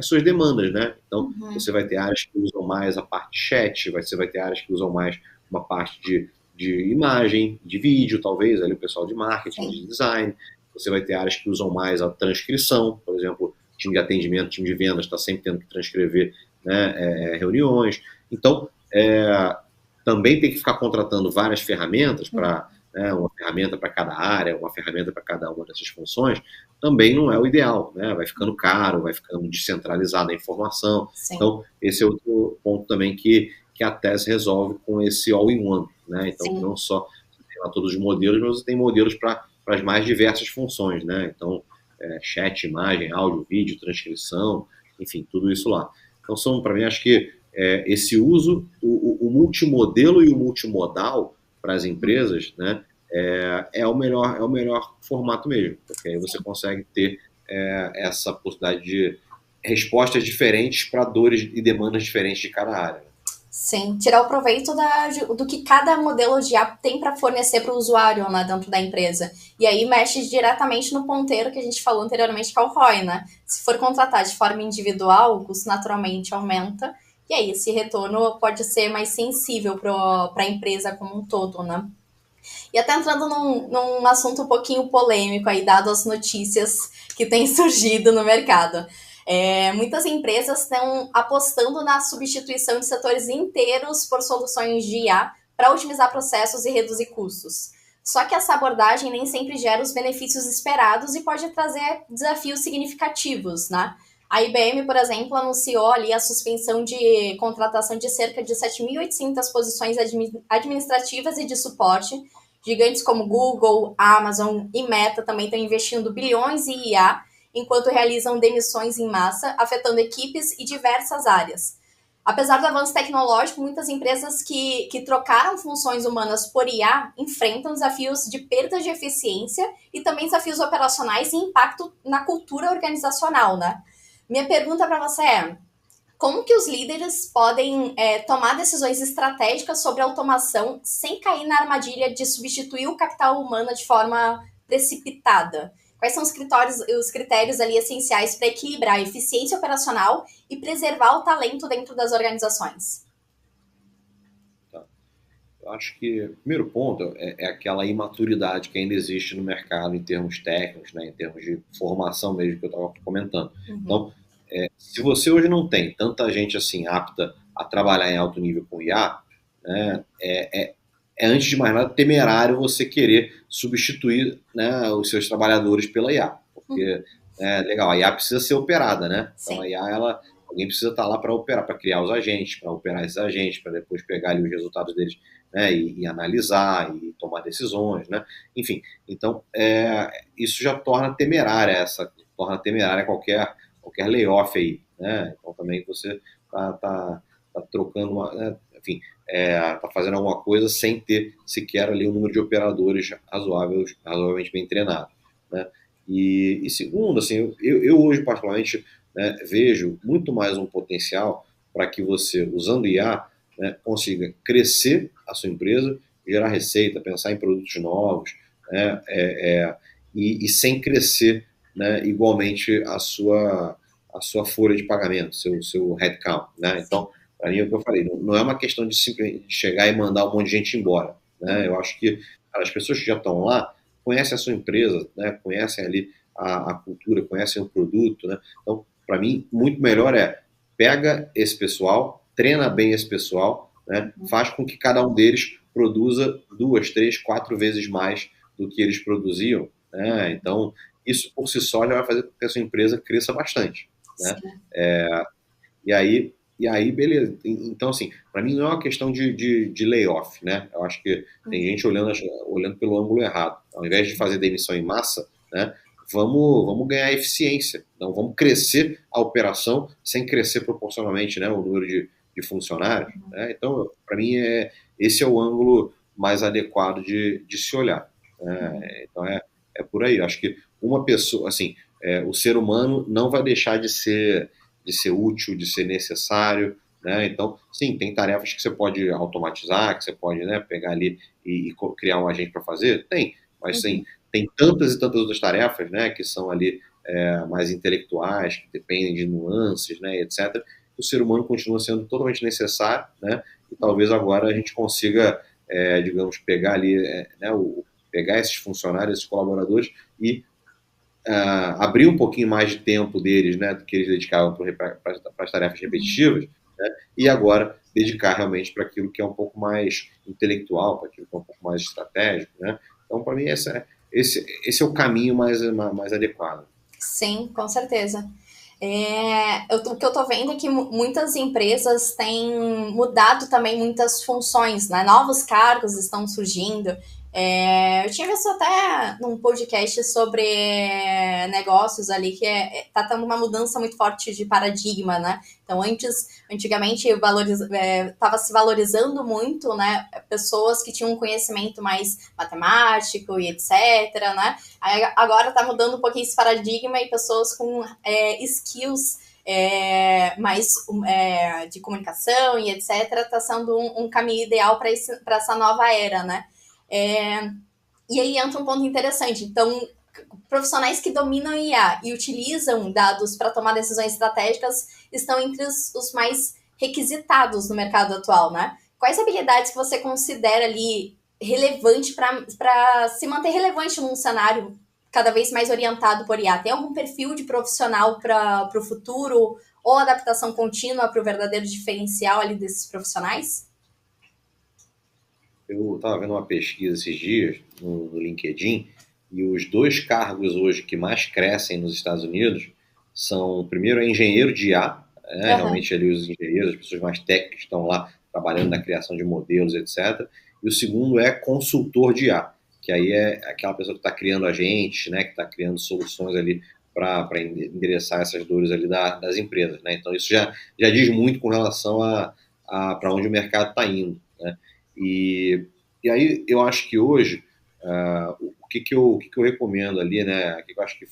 [SPEAKER 2] suas demandas, né? Então, você vai ter áreas que usam mais a parte chat, você vai ter áreas que usam mais uma parte de imagem, de vídeo, talvez, ali o pessoal de marketing,
[SPEAKER 1] Sim.
[SPEAKER 2] de design. Você vai ter áreas que usam mais a transcrição, por exemplo, time de atendimento, time de vendas está sempre tendo que transcrever, né, reuniões. Então, também tem que ficar contratando várias ferramentas para, né, uma ferramenta para cada área, uma ferramenta para cada uma dessas funções, também não é o ideal, né? Vai ficando caro, vai ficando descentralizada a informação.
[SPEAKER 1] Sim.
[SPEAKER 2] Então, esse é outro ponto também que a TES resolve com esse all-in-one, né? Então,
[SPEAKER 1] Sim.
[SPEAKER 2] não só você tem lá todos os modelos, mas você tem modelos para as mais diversas funções, né? Então, chat, imagem, áudio, vídeo, transcrição, enfim, tudo isso lá. Então, para mim, acho que esse uso, o multimodelo e o multimodal para as empresas, né, é o melhor formato mesmo, porque aí você consegue ter essa possibilidade de respostas diferentes para dores e demandas diferentes de cada área.
[SPEAKER 1] Sim, tirar o proveito do que cada modelo de app tem para fornecer para o usuário, né, dentro da empresa. E aí mexe diretamente no ponteiro que a gente falou anteriormente, que é o ROI, né? Se for contratar de forma individual, o custo naturalmente aumenta. E aí esse retorno pode ser mais sensível para a empresa como um todo, né? E até entrando num assunto um pouquinho polêmico aí, dado as notícias que têm surgido no mercado. Muitas empresas estão apostando na substituição de setores inteiros por soluções de IA para otimizar processos e reduzir custos. Só que essa abordagem nem sempre gera os benefícios esperados e pode trazer desafios significativos, né? A IBM, por exemplo, anunciou ali a suspensão de contratação de cerca de 7.800 posições administrativas e de suporte. Gigantes como Google, Amazon e Meta também estão investindo bilhões em IA, enquanto realizam demissões em massa, afetando equipes e diversas áreas. Apesar do avanço tecnológico, muitas empresas que trocaram funções humanas por IA enfrentam desafios de perda de eficiência e também desafios operacionais e impacto na cultura organizacional, né? Minha pergunta para você é: como que os líderes podem tomar decisões estratégicas sobre automação sem cair na armadilha de substituir o capital humano de forma precipitada? Quais são os critérios ali essenciais para equilibrar a eficiência operacional e preservar o talento dentro das organizações?
[SPEAKER 2] Tá. Eu acho que o primeiro ponto é aquela imaturidade que ainda existe no mercado em termos técnicos, né, em termos de formação mesmo que eu estava comentando. Então, se você hoje não tem tanta gente assim apta a trabalhar em alto nível com IA, né, antes de mais nada temerário você querer substituir, né, os seus trabalhadores pela IA, porque legal, a IA precisa ser operada, né? Então
[SPEAKER 1] Sim.
[SPEAKER 2] a IA alguém precisa estar lá para operar, para criar os agentes, para operar esses agentes, para depois pegar ali os resultados deles, né, e analisar e tomar decisões, né? Enfim, então isso já torna temerária qualquer layoff aí, né? Então também você tá trocando enfim, tá fazendo alguma coisa sem ter sequer ali um número de operadores razoavelmente bem treinados, né? E segundo, assim, eu hoje particularmente, né, vejo muito mais um potencial para que você, usando IA, né, consiga crescer a sua empresa, gerar receita, pensar em produtos novos, né, e sem crescer, né, igualmente a sua folha de pagamento, seu headcount, né? Então, para mim, é o que eu falei, não é uma questão de simplesmente chegar e mandar um monte de gente embora, né? Eu acho que as pessoas que já estão lá conhecem a sua empresa, né? Conhecem ali a cultura, conhecem o produto, né? Então, para mim, muito melhor pega esse pessoal, treina bem esse pessoal, né? Faz com que cada um deles produza 2, 3, 4 vezes mais do que eles produziam, né? Então, isso por si só já vai fazer com que a sua empresa cresça bastante, né? E aí, beleza. Então, assim, para mim não é uma questão de layoff, né? Eu acho que tem gente olhando pelo ângulo errado. Ao invés de fazer demissão em massa, né? Vamos ganhar eficiência. Então, vamos crescer a operação sem crescer proporcionalmente, né, o número de funcionários, né? Então, para mim, esse é o ângulo mais adequado de se olhar, né? Então, é por aí. Eu acho que uma pessoa, assim, o ser humano não vai deixar de ser útil, de ser necessário, né? Então, sim, tem tarefas que você pode automatizar, que você pode, né, pegar ali e criar um agente para fazer? Tem, mas sim,
[SPEAKER 1] Uhum.
[SPEAKER 2] tem tantas e tantas outras tarefas, né, que são ali mais intelectuais, que dependem de nuances, né, etc. O ser humano continua sendo totalmente necessário, né? E talvez agora a gente consiga, digamos, pegar ali, né, pegar esses funcionários, esses colaboradores e abrir um pouquinho mais de tempo deles, né, do que eles dedicavam para as tarefas repetitivas, né, e agora dedicar realmente para aquilo que é um pouco mais intelectual, para aquilo que é um pouco mais estratégico, né? Então, para mim, esse é o caminho mais adequado.
[SPEAKER 1] Sim, com certeza. O que eu tô vendo é que muitas empresas têm mudado também muitas funções, né? Novos cargos estão surgindo. Eu tinha visto até num podcast sobre negócios ali que tá tendo uma mudança muito forte de paradigma, né? Então, antigamente estava se valorizando muito, né? Pessoas que tinham um conhecimento mais matemático e etc, né? Aí, agora está mudando um pouquinho esse paradigma e pessoas com skills mais de comunicação e etc. está sendo um caminho ideal para essa nova era, né? E aí entra um ponto interessante. Então, profissionais que dominam IA e utilizam dados para tomar decisões estratégicas estão entre os mais requisitados no mercado atual, né? Quais habilidades que você considera ali relevante para se manter relevante num cenário cada vez mais orientado por IA? Tem algum perfil de profissional para o futuro ou adaptação contínua para o verdadeiro diferencial ali desses profissionais?
[SPEAKER 2] Eu estava vendo uma pesquisa esses dias no LinkedIn e os dois cargos hoje que mais crescem nos Estados Unidos são, o primeiro é engenheiro de IA,
[SPEAKER 1] Aham.
[SPEAKER 2] realmente ali os engenheiros, as pessoas mais técnicas que estão lá trabalhando na criação de modelos, etc. E o segundo é consultor de IA, que aí é aquela pessoa que está criando agentes, né, que está criando soluções ali para endereçar essas dores ali das empresas, né? Então isso já diz muito com relação a para onde o mercado está indo, né? E, e aí eu acho que hoje o que eu recomendo ali, né? O que eu acho que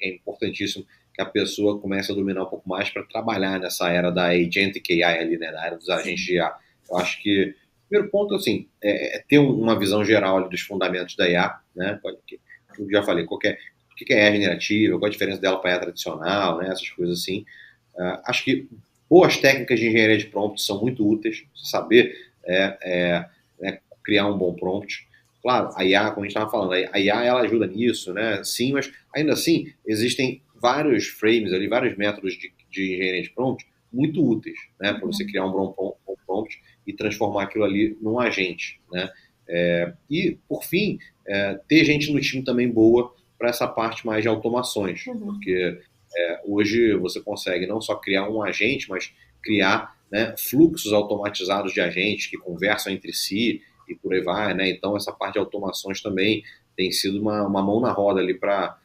[SPEAKER 2] é importantíssimo que a pessoa comece a dominar um pouco mais para trabalhar nessa era da agentic AI ali, né? Da era dos agentes
[SPEAKER 1] Sim.
[SPEAKER 2] de IA. Eu acho que o primeiro ponto assim é ter uma visão geral ali dos fundamentos da IA, né? Eu já falei, o que é IA generativa, qual a diferença dela para a IA tradicional, né? Essas coisas assim. Acho que boas técnicas de engenharia de prompt são muito úteis, saber é, é, criar um bom prompt. Claro, a IA, como a gente estava falando, a IA ela ajuda nisso, né? Sim, mas ainda assim existem vários frames ali, vários métodos de engenharia de prompt muito úteis, né? Para você criar um bom prompt e transformar aquilo ali num agente, né? E por fim, ter gente no time também boa para essa parte mais de automações,
[SPEAKER 1] Uhum.
[SPEAKER 2] porque hoje você consegue não só criar um agente, mas criar, né, fluxos automatizados de agentes que conversam entre si e por aí vai, né? Então essa parte de automações também tem sido uma mão na roda ali para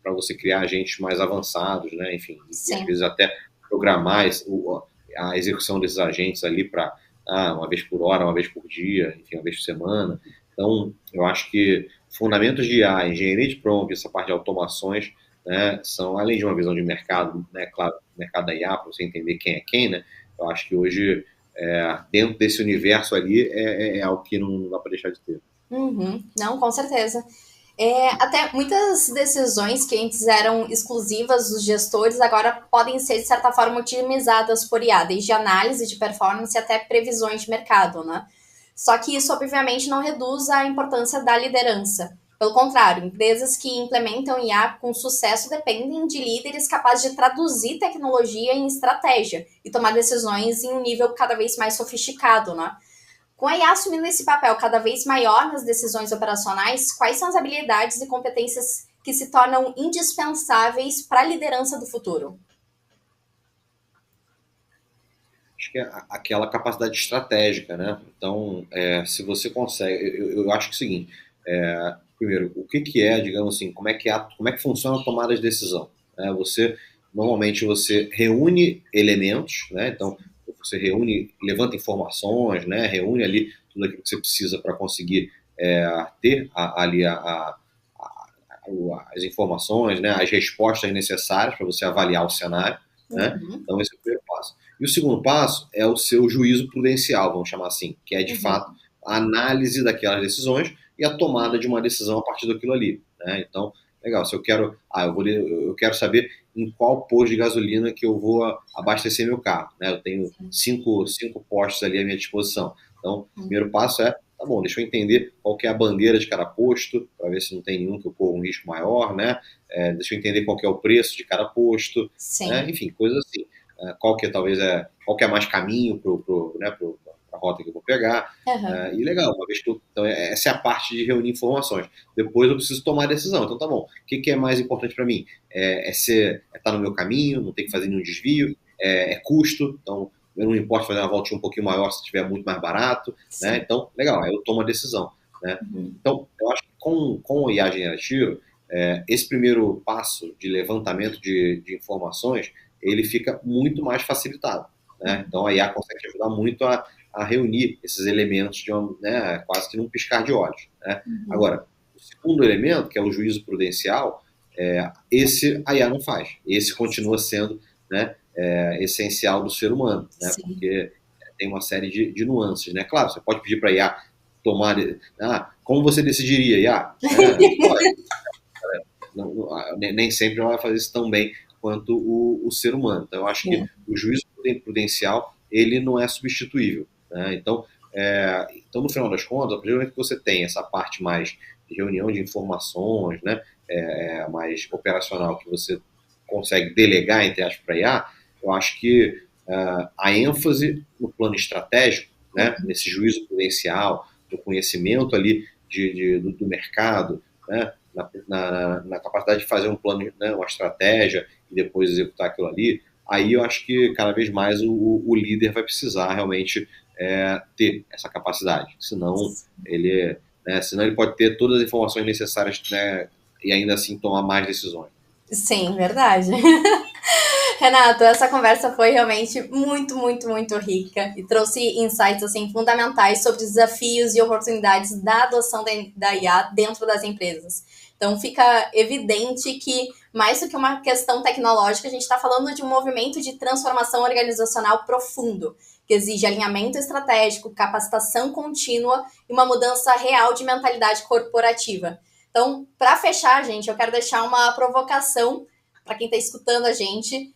[SPEAKER 2] você criar agentes mais avançados, né? Enfim, e às
[SPEAKER 1] Sim.
[SPEAKER 2] vezes até programar a execução desses agentes ali para uma vez por hora, uma vez por dia, enfim, uma vez por semana. Então, eu acho que fundamentos de IA, engenharia de prompt, essa parte de automações, né, são, além de uma visão de mercado, né, claro, mercado da IA, para você entender quem é quem, né, eu acho que hoje, dentro desse universo ali, é algo que não dá para deixar de ter.
[SPEAKER 1] Uhum. Não, com certeza. Até muitas decisões que antes eram exclusivas dos gestores agora podem ser, de certa forma, otimizadas por IA, desde análise de performance até previsões de mercado, né? Só que isso, obviamente, não reduz a importância da liderança. Pelo contrário, empresas que implementam IA com sucesso dependem de líderes capazes de traduzir tecnologia em estratégia e tomar decisões em um nível cada vez mais sofisticado, né? Com a IA assumindo esse papel cada vez maior nas decisões operacionais, quais são as habilidades e competências que se tornam indispensáveis para a liderança do futuro?
[SPEAKER 2] Acho que é aquela capacidade estratégica, né? Então, se você consegue, eu acho que é o seguinte, primeiro, o que é, digamos assim, como é que funciona a tomada de decisão? Normalmente você reúne elementos, né? Então, você levanta informações, né? Reúne ali tudo aquilo que você precisa para conseguir ter ali as informações, né? As respostas necessárias para você avaliar o cenário, né?
[SPEAKER 1] Uhum.
[SPEAKER 2] Então, esse é o primeiro passo. E o segundo passo é o seu juízo prudencial, vamos chamar assim, que é de fato a análise daquelas decisões e a tomada de uma decisão a partir daquilo ali, né? Então, legal, se eu quero, eu quero saber em qual posto de gasolina que eu vou abastecer meu carro, né? Eu tenho cinco postos ali à minha disposição. Então, o primeiro passo é, tá bom, deixa eu entender qual que é a bandeira de cada posto, para ver se não tem nenhum que eu corra um risco maior, né? Deixa eu entender qual que é o preço de cada posto, né? Enfim, coisas assim. Qual que qual que é mais caminho para a rota que eu vou pegar. E legal, uma vez que então, essa é a parte de reunir informações. Depois eu preciso tomar a decisão. Então tá bom, o que é mais importante para mim? Estar no meu caminho, não ter que fazer nenhum desvio, custo, então eu não importa fazer uma voltinha um pouquinho maior se estiver muito mais barato, né? Então, legal, aí eu tomo a decisão, né? Então, eu acho que com o IA generativo, esse primeiro passo de levantamento de informações, ele fica muito mais facilitado, né? Então, a IA consegue ajudar muito a reunir esses elementos né, quase que num piscar de olhos, né? Agora, o segundo elemento, que é o juízo prudencial, esse a IA não faz. Esse continua sendo, né, essencial do ser humano, né? Porque tem uma série de nuances, né? Claro, você pode pedir para a IA tomar... como você decidiria, IA? Pode. Nem sempre ela vai fazer isso tão bem quanto o ser humano. Então, eu acho que o juízo prudencial, ele não é substituível, né? Então, no final das contas, a partir do momento que você tem essa parte mais de reunião de informações, né, mais operacional, que você consegue delegar, entre aspas, para IA, eu acho que a ênfase no plano estratégico, né, nesse juízo prudencial, no conhecimento ali do mercado, né, na capacidade de fazer um plano, né, uma estratégia e depois executar aquilo ali, aí eu acho que cada vez mais o líder vai precisar realmente ter essa capacidade. Senão ele pode ter todas as informações necessárias, né, e ainda assim tomar mais decisões.
[SPEAKER 1] Sim, verdade. Renato, essa conversa foi realmente muito, muito, muito rica e trouxe insights assim, fundamentais sobre desafios e oportunidades da adoção da IA dentro das empresas. Então fica evidente que, mais do que uma questão tecnológica, a gente está falando de um movimento de transformação organizacional profundo, que exige alinhamento estratégico, capacitação contínua e uma mudança real de mentalidade corporativa. Então, para fechar, gente, eu quero deixar uma provocação para quem está escutando a gente,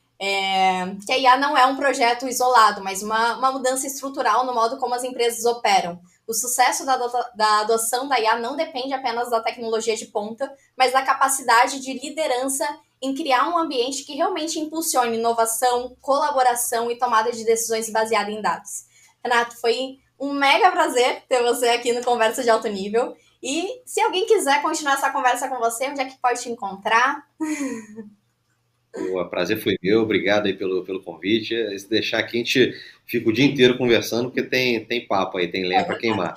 [SPEAKER 1] que a IA não é um projeto isolado, mas uma mudança estrutural no modo como as empresas operam. O sucesso da adoção da IA não depende apenas da tecnologia de ponta, mas da capacidade de liderança em criar um ambiente que realmente impulsione inovação, colaboração e tomada de decisões baseada em dados. Renato, foi um mega prazer ter você aqui no Conversa de Alto Nível. E se alguém quiser continuar essa conversa com você, onde é que pode te encontrar?
[SPEAKER 2] O prazer foi meu, obrigado aí pelo convite. Se deixar aqui, a gente fica o dia inteiro conversando, porque tem papo aí, tem lenha para queimar.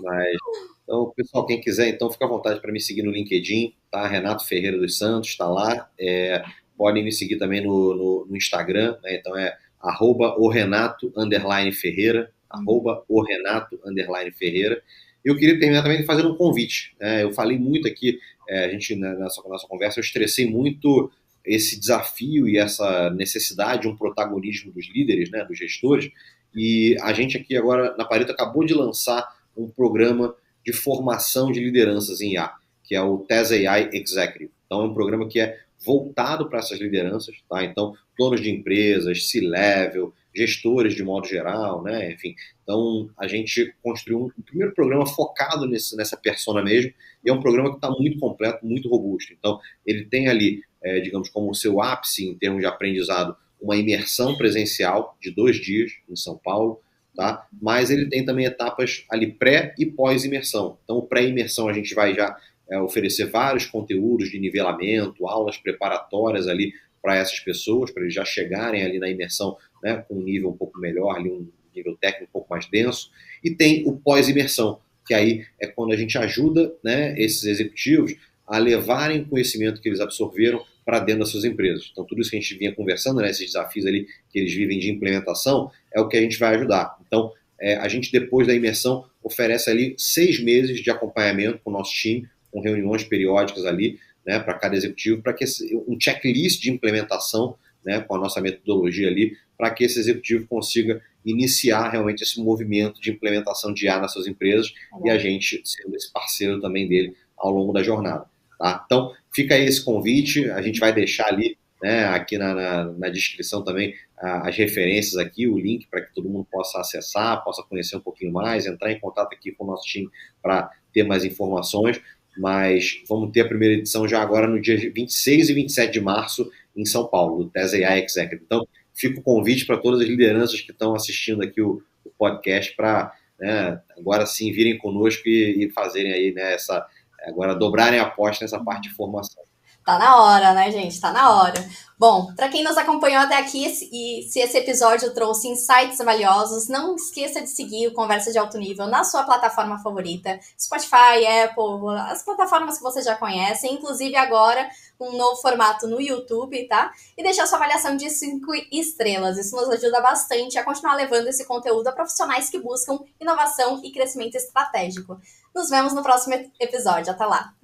[SPEAKER 2] Mas, então, pessoal, quem quiser, então, fica à vontade para me seguir no LinkedIn, tá? Renato Ferreira dos Santos, está lá. Podem me seguir também no Instagram, né? Então @orenato_ferreira, @orenato_ferreira. Eu queria terminar também fazendo um convite. Eu falei muito aqui, a gente, nessa nossa conversa, eu estressei muito esse desafio e essa necessidade de um protagonismo dos líderes, né, dos gestores, e a gente aqui agora na Pareto acabou de lançar um programa de formação de lideranças em IA, que é o TES AI Executive. Então é um programa que é voltado para essas lideranças, tá? Então, donos de empresas, C-level, gestores de modo geral, né? Enfim, então a gente construiu um primeiro programa focado nessa persona mesmo, e é um programa que está muito completo, muito robusto. Então, ele tem ali digamos, como o seu ápice em termos de aprendizado, uma imersão presencial de 2 dias em São Paulo, tá? Mas ele tem também etapas ali pré e pós-imersão. Então, o pré-imersão a gente vai já oferecer vários conteúdos de nivelamento, aulas preparatórias ali para essas pessoas, para eles já chegarem ali na imersão, né, com um nível um pouco melhor, ali um nível técnico um pouco mais denso. E tem o pós-imersão, que aí é quando a gente ajuda, né, esses executivos a levarem o conhecimento que eles absorveram para dentro das suas empresas. Então, tudo isso que a gente vinha conversando, né, esses desafios ali que eles vivem de implementação, é o que a gente vai ajudar. Então, a gente, depois da imersão, oferece ali 6 meses de acompanhamento com o nosso time, com reuniões periódicas ali, né, para cada executivo, para que um checklist de implementação né, com a nossa metodologia ali, para que esse executivo consiga iniciar realmente esse movimento de implementação de IA nas suas empresas e a gente sendo esse parceiro também dele ao longo da jornada. Tá? Então, fica aí esse convite, a gente vai deixar ali, né, aqui na descrição também as referências aqui, o link para que todo mundo possa acessar, possa conhecer um pouquinho mais, entrar em contato aqui com o nosso time para ter mais informações, mas vamos ter a primeira edição já agora no dia 26 e 27 de março em São Paulo, do TES AI Executive. Então, fica o convite para todas as lideranças que estão assistindo aqui o podcast para, né, agora sim virem conosco e fazerem aí, né, agora dobrarem a aposta nessa parte de formação.
[SPEAKER 1] Tá na hora, né, gente? Tá na hora. Bom, para quem nos acompanhou até aqui e se esse episódio trouxe insights valiosos, não esqueça de seguir o Conversa de Alto Nível na sua plataforma favorita, Spotify, Apple, as plataformas que você já conhece, inclusive agora um novo formato no YouTube, tá? E deixar sua avaliação de 5 estrelas. Isso nos ajuda bastante a continuar levando esse conteúdo a profissionais que buscam inovação e crescimento estratégico. Nos vemos no próximo episódio. Até lá!